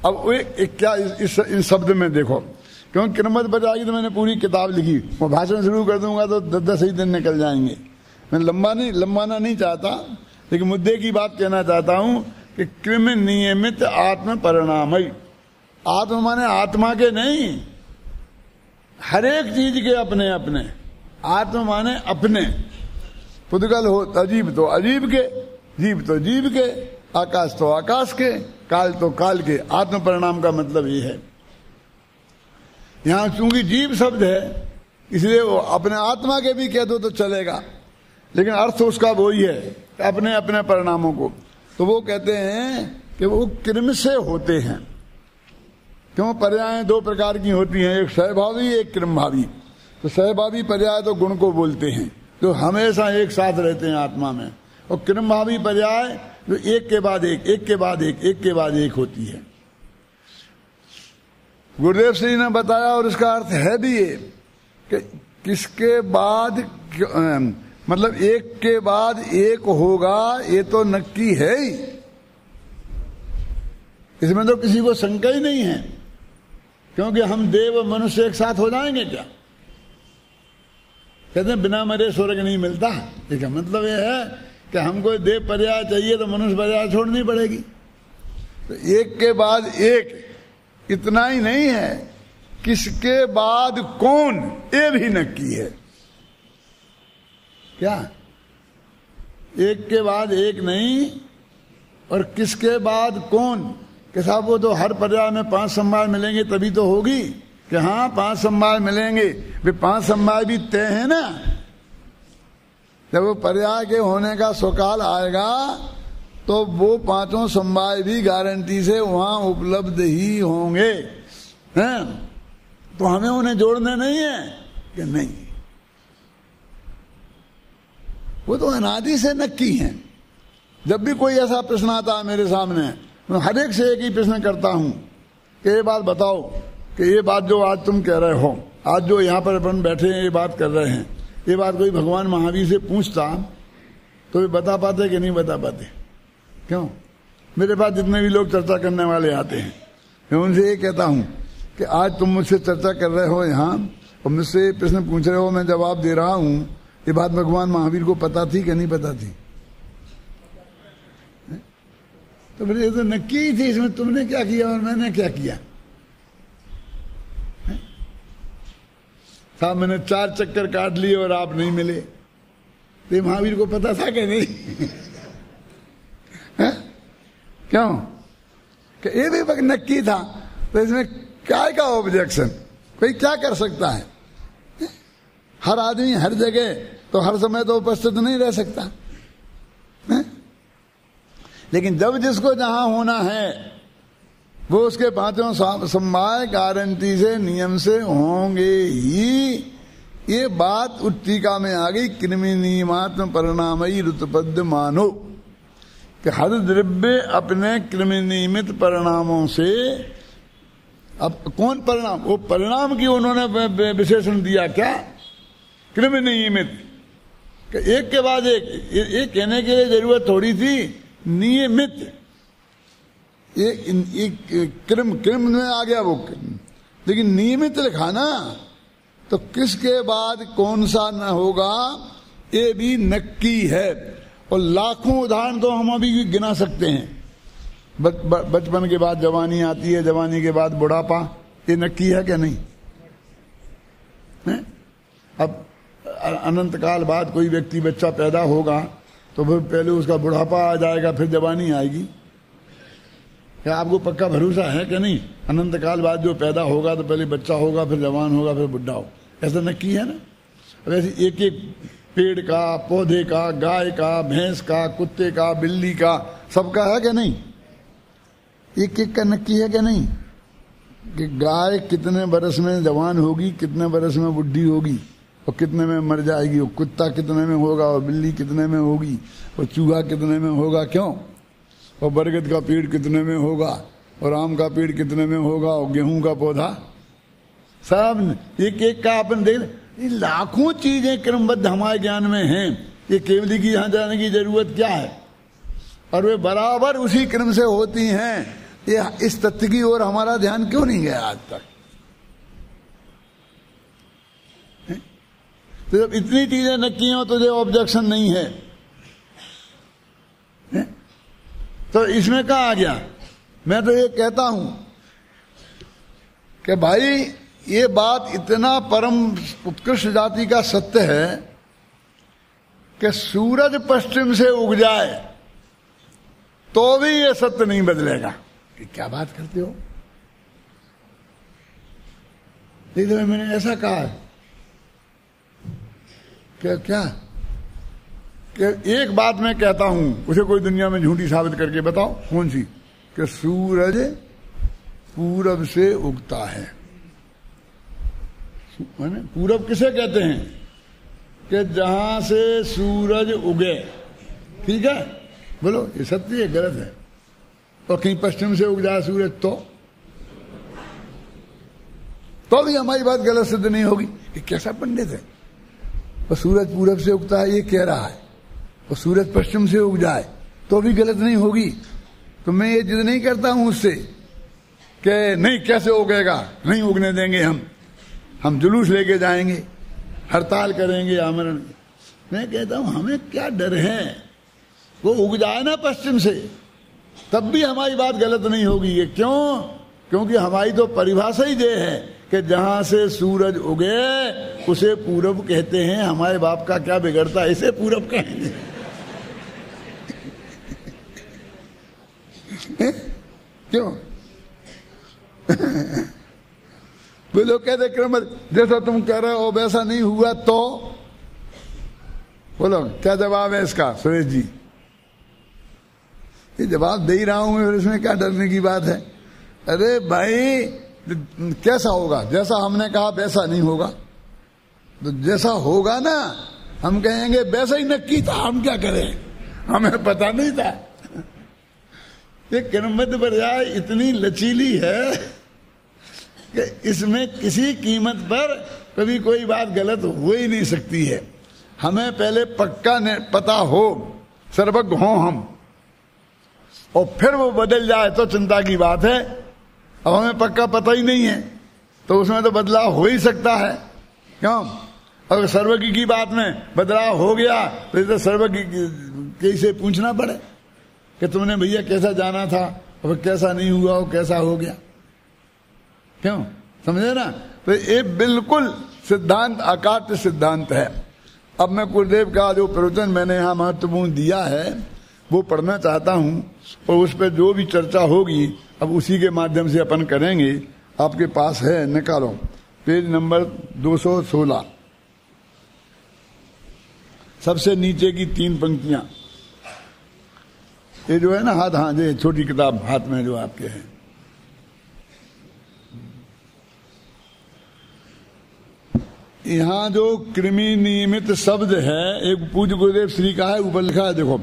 अब एक क्या इस शब्द में देखो, क्योंकि किरमत बजाएगी तो मैंने पूरी किताब लिखी, वो भाषण शुरू कर दूंगा तो 10 ही दिन निकल जाएंगे। मैं लंबाना नहीं चाहता, लेकिन मुद्दे की बात कहना चाहता हूं कि कृमि नियमित आत्म परिणामय। आत्म माने आत्मा के नहीं, हर एक चीज के अपने अपने। आत्मा माने अपने। पुद्गल हो अजीब तो अजीब के, जीव तो जीव के, आकाश तो आकाश के, काल तो काल के। आत्म परिणाम का मतलब ये है। यहां चूंकि जीव शब्द है इसलिए वो अपने आत्मा के भी कह दो तो चलेगा, लेकिन अर्थ उसका वही है, अपने अपने परिणामों को। तो वो कहते हैं कि वो कृम से होते हैं। क्यों? पर्याय 2 प्रकार की होती हैं, एक सहभावी एक कृमभावी। तो सहभावी पर्याय तो गुण को बोलते हैं जो हमेशा एक साथ रहते हैं आत्मा में, और कृमभावी पर्याय जो एक के बाद एक, एक के बाद एक, एक के बाद एक होती है। गुरुदेव श्री ने बताया और इसका अर्थ है भी ये कि किसके बाद मतलब एक के बाद एक होगा, ये तो नक्की है ही, इसमें तो किसी को शंका ही नहीं है, क्योंकि हम देव मनुष्य एक साथ हो जाएंगे क्या? कहते हैं बिना मरे स्वर्ग नहीं मिलता। ठीक है, मतलब ये है कि हमको देव पर्याय चाहिए तो मनुष्य पर्याय छोड़नी पड़ेगी। तो एक के बाद एक, इतना ही नहीं है, किसके बाद कौन, ये भी नक्की है। क्या एक के बाद एक नहीं, और किसके बाद कौन, कि साहब वो तो हर पर्याय में 5 समवाय मिलेंगे तभी तो होगी, कि हाँ 5 समवाय मिलेंगे, वे 5 समवाय भी तय है ना। जब वो पर्याय के होने का सकाल आएगा तो वो 5 समवाय भी गारंटी से वहां उपलब्ध ही होंगे, हैं? तो हमें उन्हें जोड़ने नहीं है कि नहीं, वो तो अनादि से नक्की हैं। जब भी कोई ऐसा प्रश्न आता है मेरे सामने, मैं हर एक से एक ही प्रश्न करता हूं कि ये बात बताओ कि ये बात जो आज तुम कह रहे हो, आज जो यहाँ पर अपन बैठे हैं ये बात कर रहे हैं, ये बात कोई भगवान महावीर से पूछता तो वे बता पाते कि नहीं बता पाते? क्यों? मेरे पास जितने भी लोग चर्चा करने वाले आते हैं, मैं उनसे ये कहता हूं कि आज तुम मुझसे चर्चा कर रहे हो यहाँ और मुझसे प्रश्न पूछ रहे हो, मैं जवाब दे रहा हूं, ये बात भगवान महावीर को पता थी कि नहीं पता थी? तो फिर ये तो नक्की ही थी, इसमें तुमने क्या किया और मैंने क्या किया? साहब मैंने 4 चक्कर काट लिए और आप नहीं मिले, तो महावीर को पता था कि नहीं? क्यों? कि ये भी वक्त नक्की था, तो इसमें क्या का ऑब्जेक्शन? कोई क्या कर सकता है? हर आदमी हर जगह तो हर समय तो उपस्थित नहीं रह सकता है? लेकिन जब जिसको जहां होना है वो उसके 5 समवाय गारंटी से नियम से होंगे ही। ये बात उत्तिका में आ गई, कृमि नियमात्म परिणामयी ऋतुपद्य मानो, कि हर द्रव्य अपने कृमि नियमित परिणामों से, अब कौन परिणाम, वो परिणाम की उन्होंने विशेषण दिया क्या? कृमि नियमित, एक के बाद एक कहने के लिए जरूरत थोड़ी थी, नियमित। कृम में आ गया वो, लेकिन नियमित लिखा ना, तो किसके बाद कौन सा न होगा ये भी नक्की है। और लाखों उदाहरण तो हम अभी गिना सकते हैं। बचपन के बाद जवानी आती है, जवानी के बाद बुढ़ापा, ये नक्की है क्या नहीं है? अब अनंत काल बाद कोई व्यक्ति बच्चा पैदा होगा तो फिर पहले उसका बुढ़ापा आ जाएगा, फिर जवानी आएगी। क्या आपको पक्का भरोसा है कि नहीं? अनंत काल बाद जो पैदा होगा तो पहले बच्चा होगा, फिर जवान होगा, फिर बुढ़ा हो, ऐसा नक्की है ना? वैसे एक एक पेड़ का, पौधे का, गाय का, भैंस का, कुत्ते का, बिल्ली का, सबका है कि नहीं? एक एक का नक्की है कि नहीं? कि गाय कितने बरस में जवान होगी, कितने बरस में बुढ़ी होगी, और कितने में मर जाएगी, और कुत्ता कितने में होगा, और बिल्ली कितने में होगी, और चूहा कितने में होगा, क्यों? और बरगद का पेड़ कितने में होगा, और आम का पेड़ कितने में होगा, और गेहूं का पौधा, सब एक एक का अपन देख। ये लाखों चीजें क्रमबद्ध हमारे ज्ञान में हैं, ये केवली की यहाँ जाने की जरूरत क्या है? और वे बराबर उसी क्रम से होती हैं। ये इस तथ्य की ओर हमारा ध्यान क्यों नहीं गया आज तक? तो जब इतनी चीजें नक्की हो तो जो ऑब्जेक्शन नहीं है, तो इसमें कहाँ आ गया? मैं तो ये कहता हूं कि भाई ये बात इतना परम उत्कृष्ट जाति का सत्य है कि सूरज पश्चिम से उग जाए तो भी ये सत्य नहीं बदलेगा। कि क्या बात करते हो? लेकिन मैंने ऐसा कहा क्या कि एक बात मैं कहता हूं, उसे कोई दुनिया में झूठी साबित करके बताओ, कौन सी? कि सूरज पूरब से उगता है। पूरब किसे कहते हैं? कि जहां से सूरज उगे, ठीक है, बोलो ये सत्य है गलत है? और कहीं पश्चिम से उग जाए सूरज तो भी हमारी बात गलत सिद्ध नहीं होगी। ये कैसा पंडित है? और सूरज पूरब से उगता है ये कह रहा है, और सूरज पश्चिम से उग जाए तो भी गलत नहीं होगी। तो मैं ये जिद नहीं करता हूं उससे कि नहीं कैसे उगेगा, नहीं उगने देंगे, हम जुलूस लेके जाएंगे, हड़ताल करेंगे, आमरण। मैं कहता हूं हमें क्या डर है, वो उग जाए ना पश्चिम से, तब भी हमारी बात गलत नहीं होगी। ये क्यों? क्योंकि हमारी तो परिभाषा ही ये है कि जहां से सूरज उगे उसे पूरब कहते हैं। हमारे बाप का क्या बिगड़ता है, इसे पूरब कहेंगे। क्यों? वो लोग कहते क्रम जैसा तुम कह रहे हो वैसा नहीं हुआ तो बोलो क्या जवाब है इसका सुरेश जी? ये जवाब दे ही रहा हूं मैं, इसमें क्या डरने की बात है? अरे भाई कैसा होगा? जैसा हमने कहा वैसा नहीं होगा। तो जैसा होगा ना हम कहेंगे वैसा ही नक्की था, हम क्या करें, हमें पता नहीं था। ये क्रमबद्ध पर्याय इतनी लचीली है कि इसमें किसी कीमत पर कभी कोई बात गलत हो ही नहीं सकती है। हमें पहले पक्का पता हो, सर्वज्ञ हो हम, और फिर वो बदल जाए तो चिंता की बात है। अब हमें पक्का पता ही नहीं है तो उसमें तो बदलाव हो ही सकता है। क्यों? अगर सर्वज्ञ की बात में बदलाव हो गया तो इसे सर्वज्ञ कैसे पूछना पड़े कि तुमने भैया कैसा जाना था और कैसा नहीं हुआ और कैसा हो गया। क्यों? समझे ना? तो ये बिल्कुल सिद्धांत अकाट्य सिद्धांत है। अब मैं गुरुदेव का जो प्रवचन मैंने यहाँ महत्वपूर्ण दिया है वो पढ़ना चाहता हूँ, और उस पर जो भी चर्चा होगी अब उसी के माध्यम से अपन करेंगे। आपके पास है, निकालो पेज नंबर 216, सबसे नीचे की 3 पंक्तियां। ये जो है ना हाथ, हाँ ये छोटी किताब हाथ में जो आपके है, यहाँ जो कृमि नियमित शब्द है एक पूज्य गुरुदेव श्री का है, ऊपर लिखा है देखो।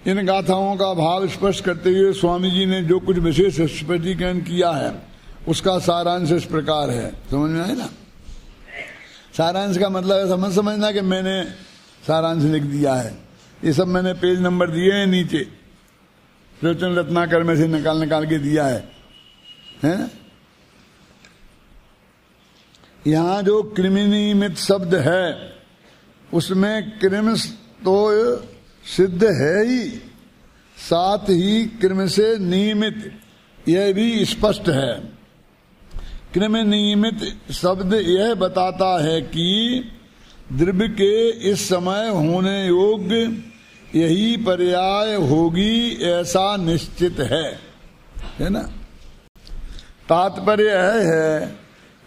इन गाथाओं का भाव स्पष्ट करते हुए स्वामी जी ने जो कुछ विशेष स्पष्टीकरण किया है उसका सारांश इस प्रकार है। समझ में आए ना? सारांश का मतलब है समझना कि मैंने सारांश लिख दिया है। ये सब मैंने पेज नंबर दिए हैं नीचे, प्रवचन रत्नाकर में से निकाल के दिया है ना? यहाँ जो कृमिनिमित शब्द है उसमें कृम तो सिद्ध है ही, साथ ही कृम से नियमित यह भी स्पष्ट है। कृम नियमित शब्द यह बताता है कि द्रव्य के इस समय होने योग्य यही पर्याय होगी ऐसा निश्चित है ना? तात्पर्य है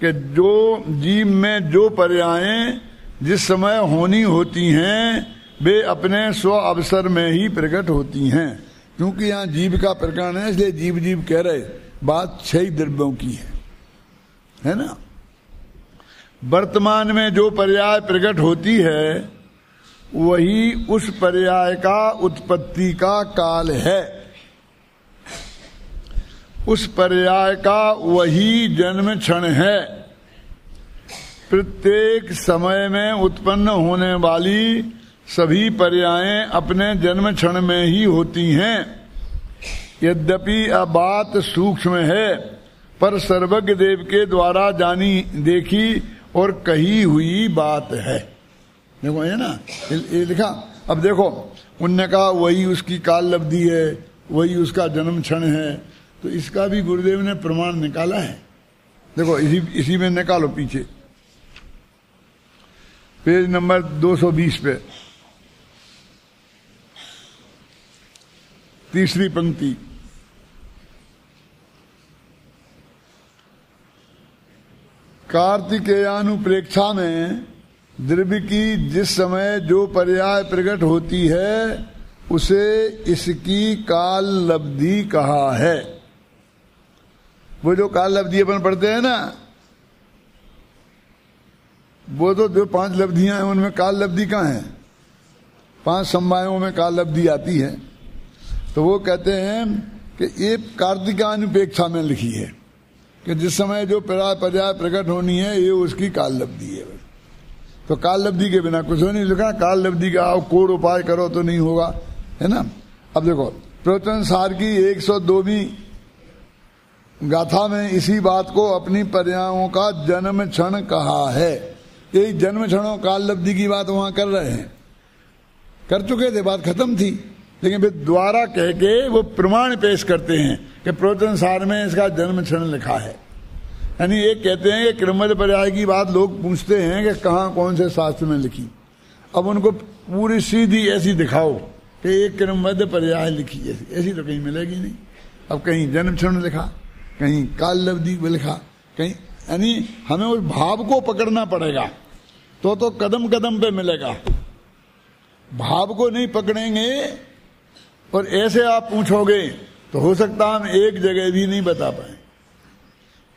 कि जो जीव में जो पर्यायें जिस समय होनी होती हैं वे अपने स्व अवसर में ही प्रकट होती हैं। क्योंकि यहाँ जीव का प्रकरण है इसलिए जीव जीव कह रहे, बात 6 द्रव्यों की है ना? वर्तमान में जो पर्याय प्रकट होती है वही उस पर्याय का उत्पत्ति का काल है, उस पर्याय का वही जन्म क्षण है। प्रत्येक समय में उत्पन्न होने वाली सभी पर्यायें अपने जन्म क्षण में ही होती हैं। यद्यपि यह बात सूक्ष्म है पर सर्वज्ञ देव के द्वारा जानी देखी और कही हुई बात है। देखो है ना, ये लिखा। अब देखो उनने कहा वही उसकी काल लब्धि है, वही उसका जन्म क्षण है, तो इसका भी गुरुदेव ने प्रमाण निकाला है। देखो इसी में निकालो पीछे पेज नंबर 220 पे 3री पंक्ति। कार्तिकेयानुप्रेक्षा में द्रव्य की जिस समय जो पर्याय प्रकट होती है उसे इसकी काल लब्धि कहा है। वो जो काल लब्धि अपन पढ़ते हैं ना, वो तो जो 5 लब्धियां हैं उनमें काल लब्धि कहाँ है? 5 समवायों में काल लब्धि आती है। तो वो कहते हैं कि ये कार्तिकानुपेक्षा में लिखी है कि जिस समय जो पर्याय प्रकट होनी है ये उसकी काल लब्धि है। तो काल लब्धि के बिना कुछ हो नहीं लिखा। काल लब्धि का आप कोड उपाय करो तो नहीं होगा, है ना। अब देखो प्रवचन सार की 102वीं गाथा में इसी बात को अपनी पर्यायों का जन्म क्षण कहा है। यही जन्म क्षणों काल लब्धि की बात वहां कर रहे हैं, कर चुके थे, बात खत्म थी, लेकिन फिर द्वारा कह के वो प्रमाण पेश करते हैं कि प्रवचन सार में इसका जन्म क्षण लिखा है। यानी एक कहते हैं कि क्रमबद्ध पर्याय की बात लोग पूछते हैं कि कहाँ कौन से शास्त्र में लिखी। अब उनको पूरी सीधी ऐसी दिखाओ कि एक क्रमबद्ध पर्याय लिखी, ऐसी तो कहीं मिलेगी नहीं। अब कहीं जन्म क्षण लिखा, कहीं काल लब्धि लिखा, कहीं, यानी हमें उस भाव को पकड़ना पड़ेगा तो कदम कदम पे मिलेगा। भाव को नहीं पकड़ेंगे और ऐसे आप पूछोगे तो हो सकता हम एक जगह भी नहीं बता पाए।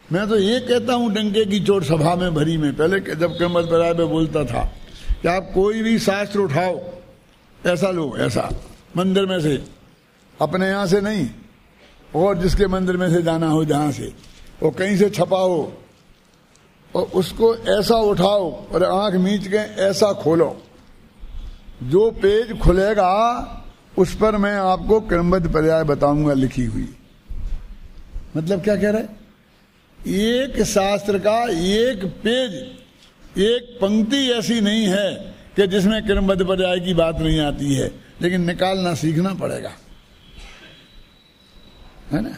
मैं तो ये कहता हूं डंके की चोट सभा में भरी में, पहले जब क्रमबद्ध पर्याय में बोलता था कि आप कोई भी शास्त्र उठाओ, ऐसा लो, ऐसा मंदिर में से, अपने यहां से नहीं, और जिसके मंदिर में से जाना हो जहां से, और कहीं से छपा हो, और उसको ऐसा उठाओ और आंख मींच के ऐसा खोलो, जो पेज खुलेगा उस पर मैं आपको क्रमबद्ध पर्याय बताऊंगा लिखी हुई। मतलब क्या कह रहा है? एक शास्त्र का एक पेज, एक पंक्ति ऐसी नहीं है कि जिसमें क्रमबद्ध पर्याय की बात नहीं आती है, लेकिन निकालना सीखना पड़ेगा, है ना।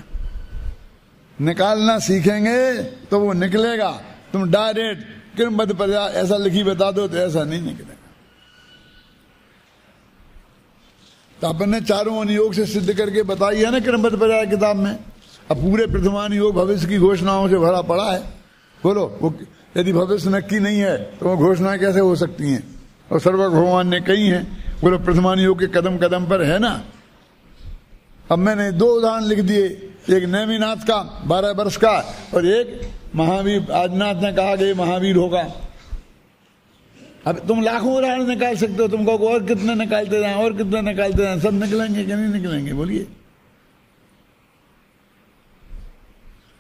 निकालना सीखेंगे तो वो निकलेगा। तुम डायरेक्ट क्रमबद्ध पर्याय ऐसा लिखी बता दो तो ऐसा नहीं निकलेगा। तो अपन ने चारों अनुयोग से सिद्ध करके बताई है ना क्रमबद्ध पर्याय किताब में। अब पूरे प्रथमानुयोग भविष्य की घोषणाओं से भरा पड़ा है। बोलो, वो यदि भविष्य नक्की नहीं है तो वो घोषणा कैसे हो सकती हैं? और सर्व भगवान ने कही है, बोलो प्रथमानुयोग के कदम कदम पर है ना। अब मैंने 2 उदाहरण लिख दिए, एक नेमिनाथ का 12 वर्ष का और एक महावीर। आदिनाथ ने कहा कि महावीर होगा। अब तुम लाखों उदाहरण निकाल सकते हो, तुम कहो और कितने निकालते जाएं, और कितने निकालते जाएं, सब निकलेंगे कि नहीं निकलेंगे? बोलिए।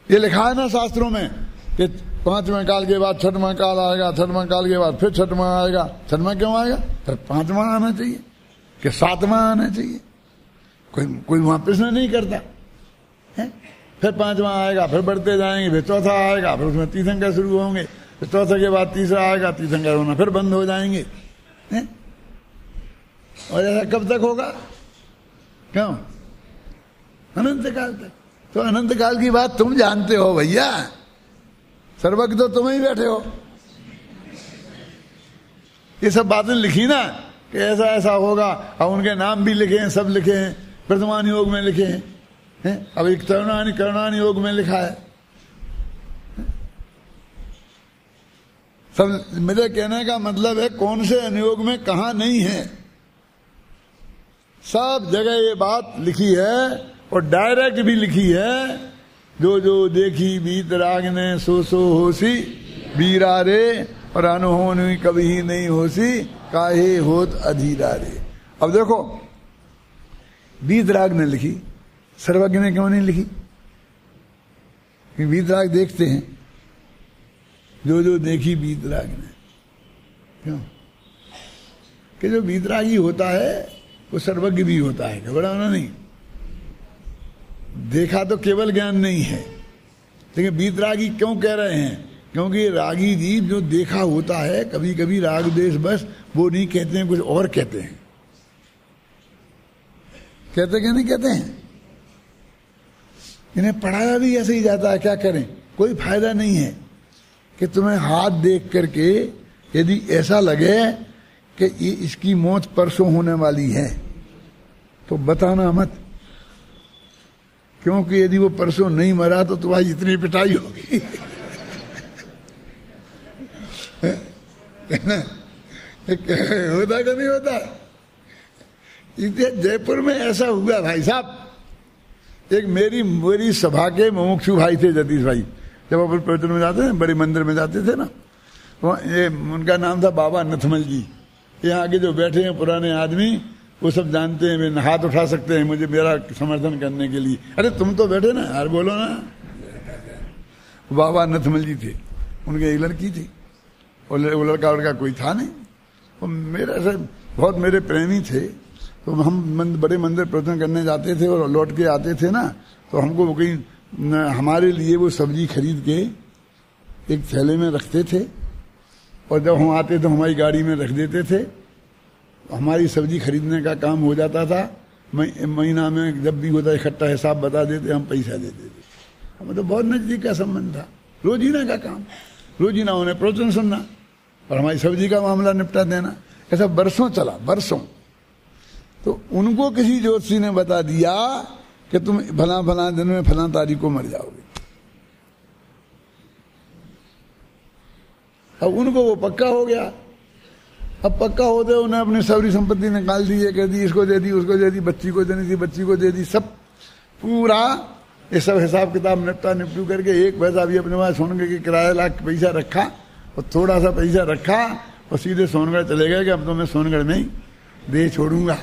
ये लिखा है ना शास्त्रों में कि 5वें काल के बाद 6वां काल आएगा, 6वां काल के बाद फिर 6वां आएगा। 6वां क्यों आएगा? फिर 5वां आना चाहिए कि 7वां आना चाहिए। कोई वहां प्रश्न नहीं करता है। फिर 5वां आएगा, फिर बढ़ते जाएंगे, फिर 4था आएगा, फिर उसमें तीर्थंकर शुरू होंगे, फिर 4थे के बाद 3रा आएगा, तीर्थंकर होना फिर बंद हो जाएंगे, है? और ऐसा कब तक होगा? क्यों? अनंत काल तक। तो अनंत काल की बात तुम जानते हो भैया, सर्वज्ञ तो तुम ही बैठे हो। ये सब बातें लिखी ना कि ऐसा ऐसा होगा, और उनके नाम भी लिखे हैं, सब लिखे हैं, प्रथमानुयोग में लिखे हैं, अब एक करुणानुयोग में लिखा है। सब मेरे कहने का मतलब है कौन से अनुयोग में कहा नहीं है, सब जगह ये बात लिखी है और डायरेक्ट भी लिखी है। जो जो देखी बीत राग ने सो होसी बीरा रे, और अनहोनी कभी ही नहीं होसी काहे होत अधीरा रे। अब देखो, बीत राग ने लिखी, सर्वज्ञ ने क्यों नहीं लिखी? बीत राग देखते हैं, जो जो देखी बीत राग ने, क्यों? कि जो बीत रागी होता है वो सर्वज्ञ भी होता है, घबराना नहीं। देखा तो केवल ज्ञान नहीं है, लेकिन बीतरागी क्यों कह रहे हैं? क्योंकि रागी जीव जो देखा होता है, कभी कभी राग देश बस वो नहीं कहते हैं, कुछ और कहते हैं। कहते क्या नहीं कहते हैं? इन्हें पढ़ाया भी ऐसे ही जाता है, क्या करें? कोई फायदा नहीं है कि तुम्हें हाथ देख करके यदि ऐसा लगे कि ये इसकी मौत परसों होने वाली है तो बताना मत, क्योंकि यदि वो परसों नहीं मरा तो तुम्हारी इतनी पिटाई होगी। होता कि नहीं होता? जयपुर में ऐसा हुआ भाई साहब। एक मेरी सभा के मुमुक्षु भाई थे, जतीश भाई, जब अपन प्रवचन में जाते थे, बड़े मंदिर में जाते थे ना, ये उनका नाम था बाबा नथमल जी। यहाँ आगे जो बैठे हैं पुराने आदमी, वो सब जानते हैं, वे हाथ उठा सकते हैं मुझे मेरा समर्थन करने के लिए। अरे तुम तो बैठे ना यार, बोलो ना। बाबा नथमल जी थे, उनकी एक लड़की थी, और वो लड़का उड़का कोई था नहीं। वो मेरे से बहुत मेरे प्रेमी थे, तो हम बड़े मंदिर प्रवचन करने जाते थे और लौट के आते थे ना, तो हमको वो कहीं हमारे लिए वो सब्जी खरीद के एक थैले में रखते थे, और जब हम आते तो हमारी गाड़ी में रख देते थे। हमारी सब्जी खरीदने का काम हो जाता था, महीना में जब भी होता इकट्ठा हिसाब बता देते, हम पैसा दे देते। हमें तो बहुत नजदीक का संबंध था, रोजीना का काम, रोजीना उन्हें प्रवचन सुनना और हमारी सब्जी का मामला निपटा देना। ऐसा बरसों चला, बरसों। तो उनको किसी ज्योतिषी ने बता दिया कि तुम फला फला दिन में फला तारीख को मर जाओगे। अब उनको वो पक्का हो गया। अब पक्का होते उन्हें अपनी सारी संपत्ति निकाल दी, कह दी इसको दे दी, उसको दे दी, बच्ची को देनी थी, बच्ची को दे दी, सब पूरा ये सब हिसाब किताब निपटू करके एक पैसा भी अपने पास सोनगढ़ के किराया लाख पैसा रखा और थोड़ा सा पैसा रखा और सीधे सोनगढ़ चले गए कि अब तो मैं सोनगढ़ में ही दे छोड़ूंगा।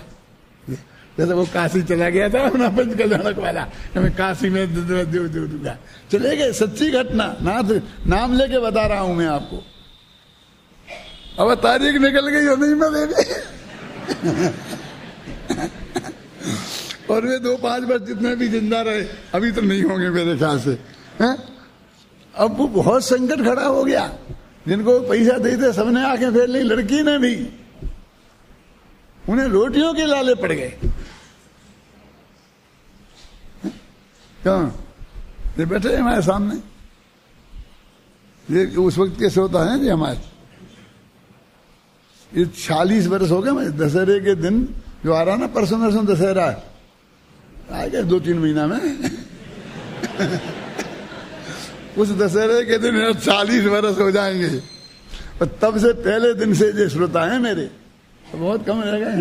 जैसे वो काशी चला गया था अपना पंच कल्याणक वाला, मैं काशी में दे दूंगा, चले गए। सच्ची घटना, नाम लेके बता रहा हूं मैं आपको। अब तारीख निकल गई और नहीं मिलेगी। और वे 2-5 वर्ष जितने भी जिंदा रहे, अभी तो नहीं होंगे मेरे ख्याल से, हैं? अब वो बहुत संकट खड़ा हो गया। जिनको पैसा देते सबने आंखें फेर ली, लड़की ने भी, उन्हें रोटियों के लाले पड़ गए। क्यों? ये बैठे हमारे सामने, ये उस वक्त कैसे होता है जी हमारे, ये 40 वर्ष हो गए मैं दशहरे के दिन जो आ रहा ना, परसों नरसों दशहरा आ गया 2-3 महीना में। उस दशहरे के दिन 40 वर्ष हो जाएंगे, और तब से पहले दिन से जो श्रोता है मेरे तो बहुत कम रह गए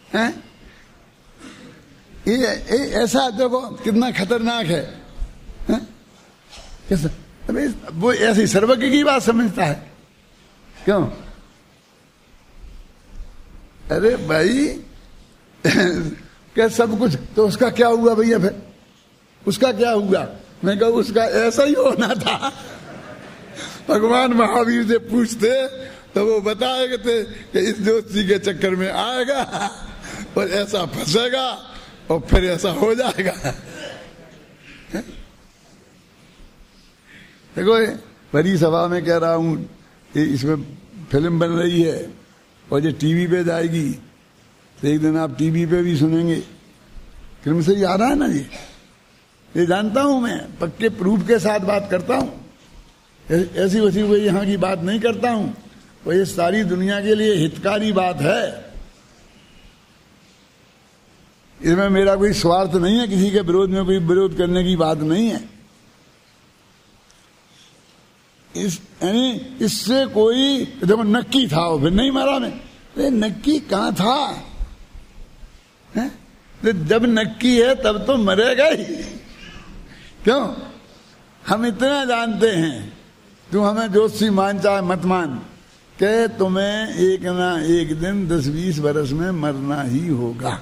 हैं। ये ऐसा देखो कितना खतरनाक है, कैसा वो ऐसी सर्वज्ञ की बात समझता है। क्यों? अरे भाई क्या सब कुछ, तो उसका क्या हुआ भैया? फिर उसका क्या हुआ? मैं कहूँ उसका ऐसा ही होना था। भगवान महावीर से पूछते तो वो बताए थे कि इस ज्योतिषी के चक्कर में आएगा और ऐसा फंसेगा और फिर ऐसा हो जाएगा। देखो बड़ी सभा में कह रहा हूं, इसमें फिल्म बन रही है और ये टीवी पे जाएगी, तो एक दिन आप टीवी पे भी सुनेंगे। फिल्म से ही आ रहा है ना ये जानता हूं मैं, पक्के प्रूफ के साथ बात करता हूं, ऐसी वैसी हुई यहाँ की बात नहीं करता हूं। वो ये सारी दुनिया के लिए हितकारी बात है, इसमें मेरा कोई स्वार्थ नहीं है, किसी के विरोध में कोई विरोध करने की बात नहीं है। इससे कोई देखो नक्की था वो, फिर नहीं मारा मैं, नक्की कहां था है? जब नक्की है तब तो मरेगा ही। क्यों? हम इतना जानते हैं, तू हमें ज्योतिषी मान चाहे मत मान, के तुम्हें एक ना एक दिन 10-20 वर्ष में मरना ही होगा।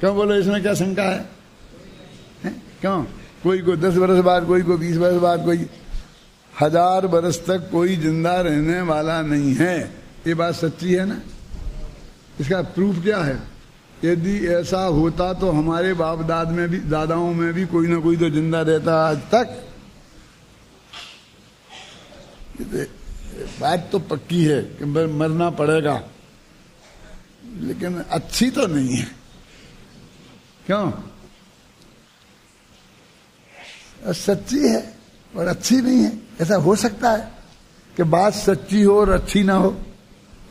क्यों बोलो, इसमें क्या शंका है? क्यों? कोई को 10 वर्ष बाद, कोई को 20 वर्ष बाद, कोई 1000 वर्ष तक कोई जिंदा रहने वाला नहीं है। ये बात सच्ची है ना? इसका प्रूफ क्या है? यदि ऐसा होता तो हमारे बाप दादाओं में भी कोई ना कोई तो जिंदा रहता आज तक। बात तो पक्की है कि मरना पड़ेगा, लेकिन अच्छी तो नहीं है। क्यों? सच्ची है और अच्छी नहीं है। ऐसा हो सकता है कि बात सच्ची हो और अच्छी ना हो?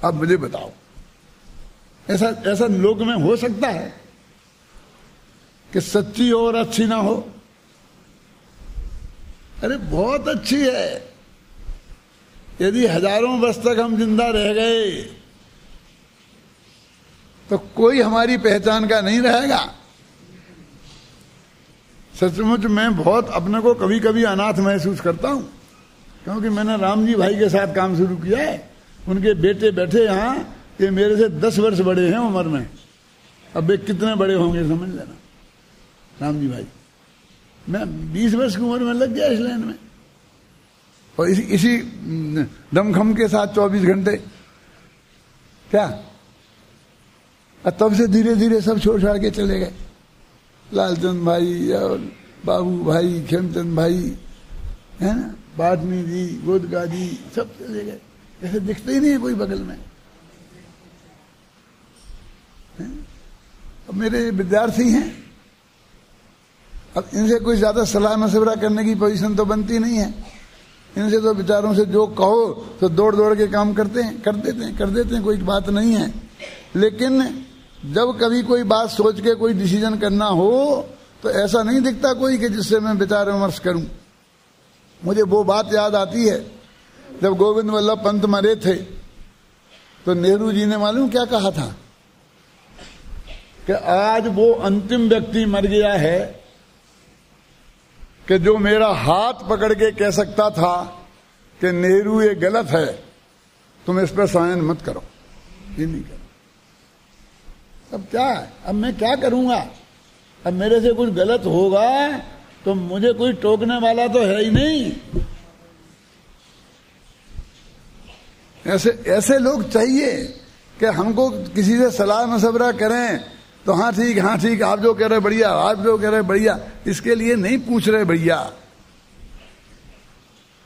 आप मुझे बताओ, ऐसा लोक में हो सकता है कि सच्ची हो और अच्छी ना हो? अरे बहुत अच्छी है। यदि हजारों वर्ष तक हम जिंदा रह गए तो कोई हमारी पहचान का नहीं रहेगा। सचमुच मैं बहुत अपने को कभी कभी अनाथ महसूस करता हूं, क्योंकि मैंने राम जी भाई के साथ काम शुरू किया है। उनके बेटे बैठे यहाँ ये मेरे से 10 वर्ष बड़े हैं उम्र में, अब वे कितने बड़े होंगे समझ लेना राम जी भाई। मैं 20 वर्ष की उम्र में लग गया इस लाइन में, और इसी दमखम के साथ 24 घंटे क्या। और तब से धीरे धीरे सब छोड़ छाड़ के चले गए, लालचंद भाई और बाबू भाई, खेमचंद भाई, है ना, बाटनी जी, गोदका जी, सब चले गए, ऐसे दिखते ही नहीं है कोई बगल में। अब मेरे विद्यार्थी हैं, अब इनसे कोई ज्यादा सलाह मशवरा करने की पोजीशन तो बनती नहीं है। इनसे तो बेचारों से जो कहो तो दौड़ दौड़ के काम करते हैं, कर देते हैं, कोई बात नहीं है। लेकिन जब कभी कोई बात सोच के कोई डिसीजन करना हो तो ऐसा नहीं दिखता कोई कि जिससे मैं विचार विमर्श करूं। मुझे वो बात याद आती है, जब गोविंद वल्लभ पंत मरे थे तो नेहरू जी ने मालूम क्या कहा था कि आज वो अंतिम व्यक्ति मर गया है कि जो मेरा हाथ पकड़ के कह सकता था कि नेहरू ये गलत है, तुम इस पर साइन मत करो, ये नहीं करो। अब क्या है, अब मैं क्या करूंगा? अब मेरे से कुछ गलत होगा तो मुझे कोई टोकने वाला तो है ही नहीं। ऐसे लोग चाहिए कि हमको किसी से सलाह मशवरा करें तो हाँ ठीक, आप जो कह रहे बढ़िया, आप जो कह रहे बढ़िया, इसके लिए नहीं पूछ रहे भैया।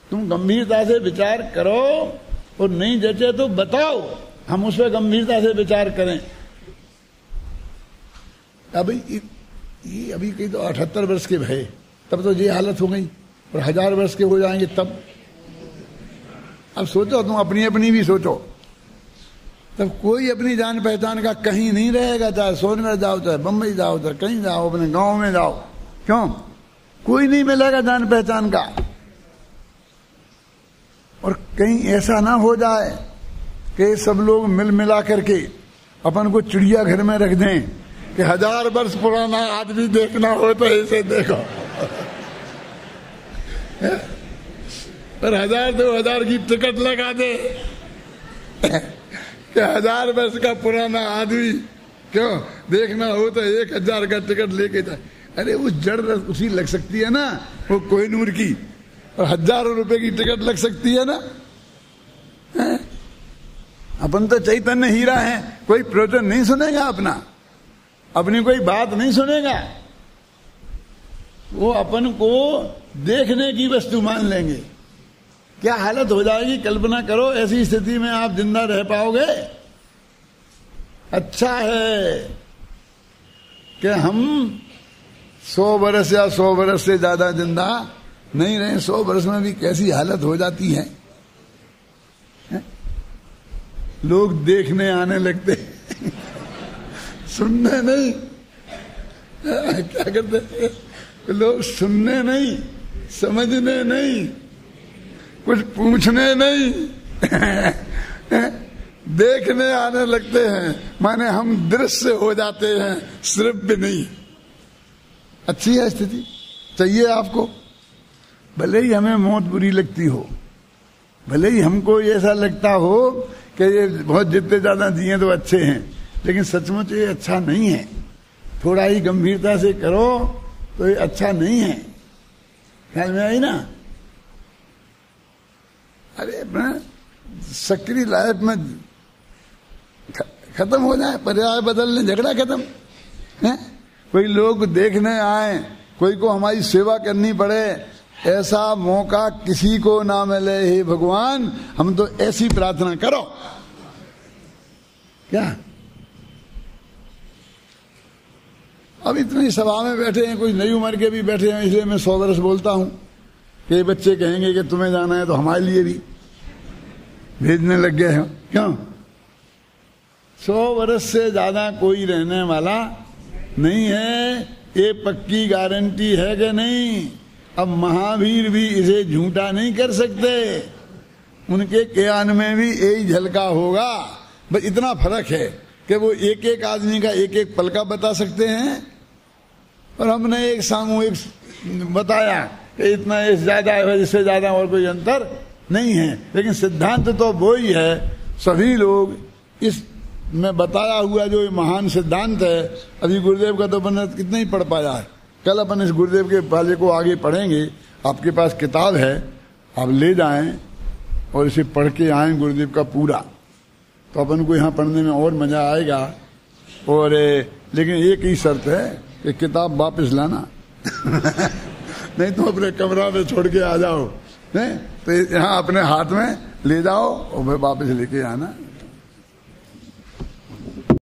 तुम गंभीरता से विचार करो और नहीं जचे तो बताओ, हम उस पर गंभीरता से विचार करें। अभी कहीं तो 78 वर्ष के भय, तब तो ये हालत हो गई, और 1000 वर्ष के हो जाएंगे तब। अब सोचो, तुम अपनी अपनी भी सोचो, तब कोई अपनी जान पहचान का कहीं नहीं रहेगा। चाहे सोनगढ़ जाओ, चाहे बम्बई जाओ, चाहे कहीं जाओ, अपने गांव में जाओ, क्यों? कोई नहीं मिलेगा जान पहचान का। और कहीं ऐसा ना हो जाए कि सब लोग मिल मिला करके अपन को चिड़ियाघर में रख दें कि 1000 वर्ष पुराना आदमी देखना हो तो ऐसे देखो, और 1000-2000 की टिकट लगा दे कि 1000 वर्ष का पुराना आदमी क्यों देखना हो तो 1000 का टिकट लेके जाए। अरे वो जड़ उसी लग सकती है ना, वो कोहिनूर की, और 1000 रुपए की टिकट लग सकती है ना। अपन तो चैतन्य हीरा है, कोई प्रवचन नहीं सुनेगा अपना, अपनी कोई बात नहीं सुनेगा, वो अपन को देखने की वस्तु मान लेंगे। क्या हालत हो जाएगी कल्पना करो, ऐसी स्थिति में आप जिंदा रह पाओगे? अच्छा है कि हम 100 वर्ष या 100 वर्ष से ज्यादा जिंदा नहीं रहे। 100 वर्ष में भी कैसी हालत हो जाती है, लोग देखने आने लगते सुनने नहीं। क्या करते लोग? सुनने नहीं, समझने नहीं, कुछ पूछने नहीं देखने आने लगते हैं। माने हम दृश्य हो जाते हैं, श्रव्य नहीं। अच्छी है स्थिति, चाहिए आपको। भले ही हमें मौत बुरी लगती हो, भले ही हमको ऐसा लगता हो कि ये बहुत जितने ज्यादा जिए तो अच्छे हैं, लेकिन सचमुच ये अच्छा नहीं है। थोड़ा ही गंभीरता से करो तो ये अच्छा नहीं है। ख्याल में आई ना? अरे सक्रिय लाइफ में खत्म हो जाए, पर्याय बदलने, झगड़ा खत्म है। कोई लोग देखने आए, कोई को हमारी सेवा करनी पड़े, ऐसा मौका किसी को ना मिले। हे भगवान, हम तो ऐसी प्रार्थना करो। क्या अब इतनी सभा में बैठे हैं, कोई नई उम्र के भी बैठे हैं, इसलिए मैं 100 वर्ष बोलता हूं कि बच्चे कहेंगे कि तुम्हें जाना है तो हमारे लिए भी भेजने लग गए हो। क्यों? 100 वर्ष से ज्यादा कोई रहने वाला नहीं है, ये पक्की गारंटी है कि नहीं? अब महावीर भी इसे झूठा नहीं कर सकते, उनके ज्ञान में भी यही झलका होगा। बस इतना फर्क है कि वो एक एक आदमी का एक एक पल का बता सकते हैं, और हमने एक सामूहिक बताया कि इतना इससे ज्यादा है, इससे ज्यादा और कोई अंतर नहीं है। लेकिन सिद्धांत तो वो ही है, सभी लोग इस में बताया हुआ जो ये महान सिद्धांत है, अभी गुरुदेव का तो अपन कितना ही पढ़ पाया है। कल अपन इस गुरुदेव के वाले को आगे पढ़ेंगे। आपके पास किताब है, आप ले जाएं और इसे पढ़ के आएं गुरुदेव का पूरा, तो अपन को यहाँ पढ़ने में और मजा आएगा। और लेकिन एक ही शर्त है कि किताब वापस लाना नहीं तो अपने कमरा में छोड़ के आ जाओ, नहीं तो यहाँ अपने हाथ में ले जाओ और वापस लेके आना।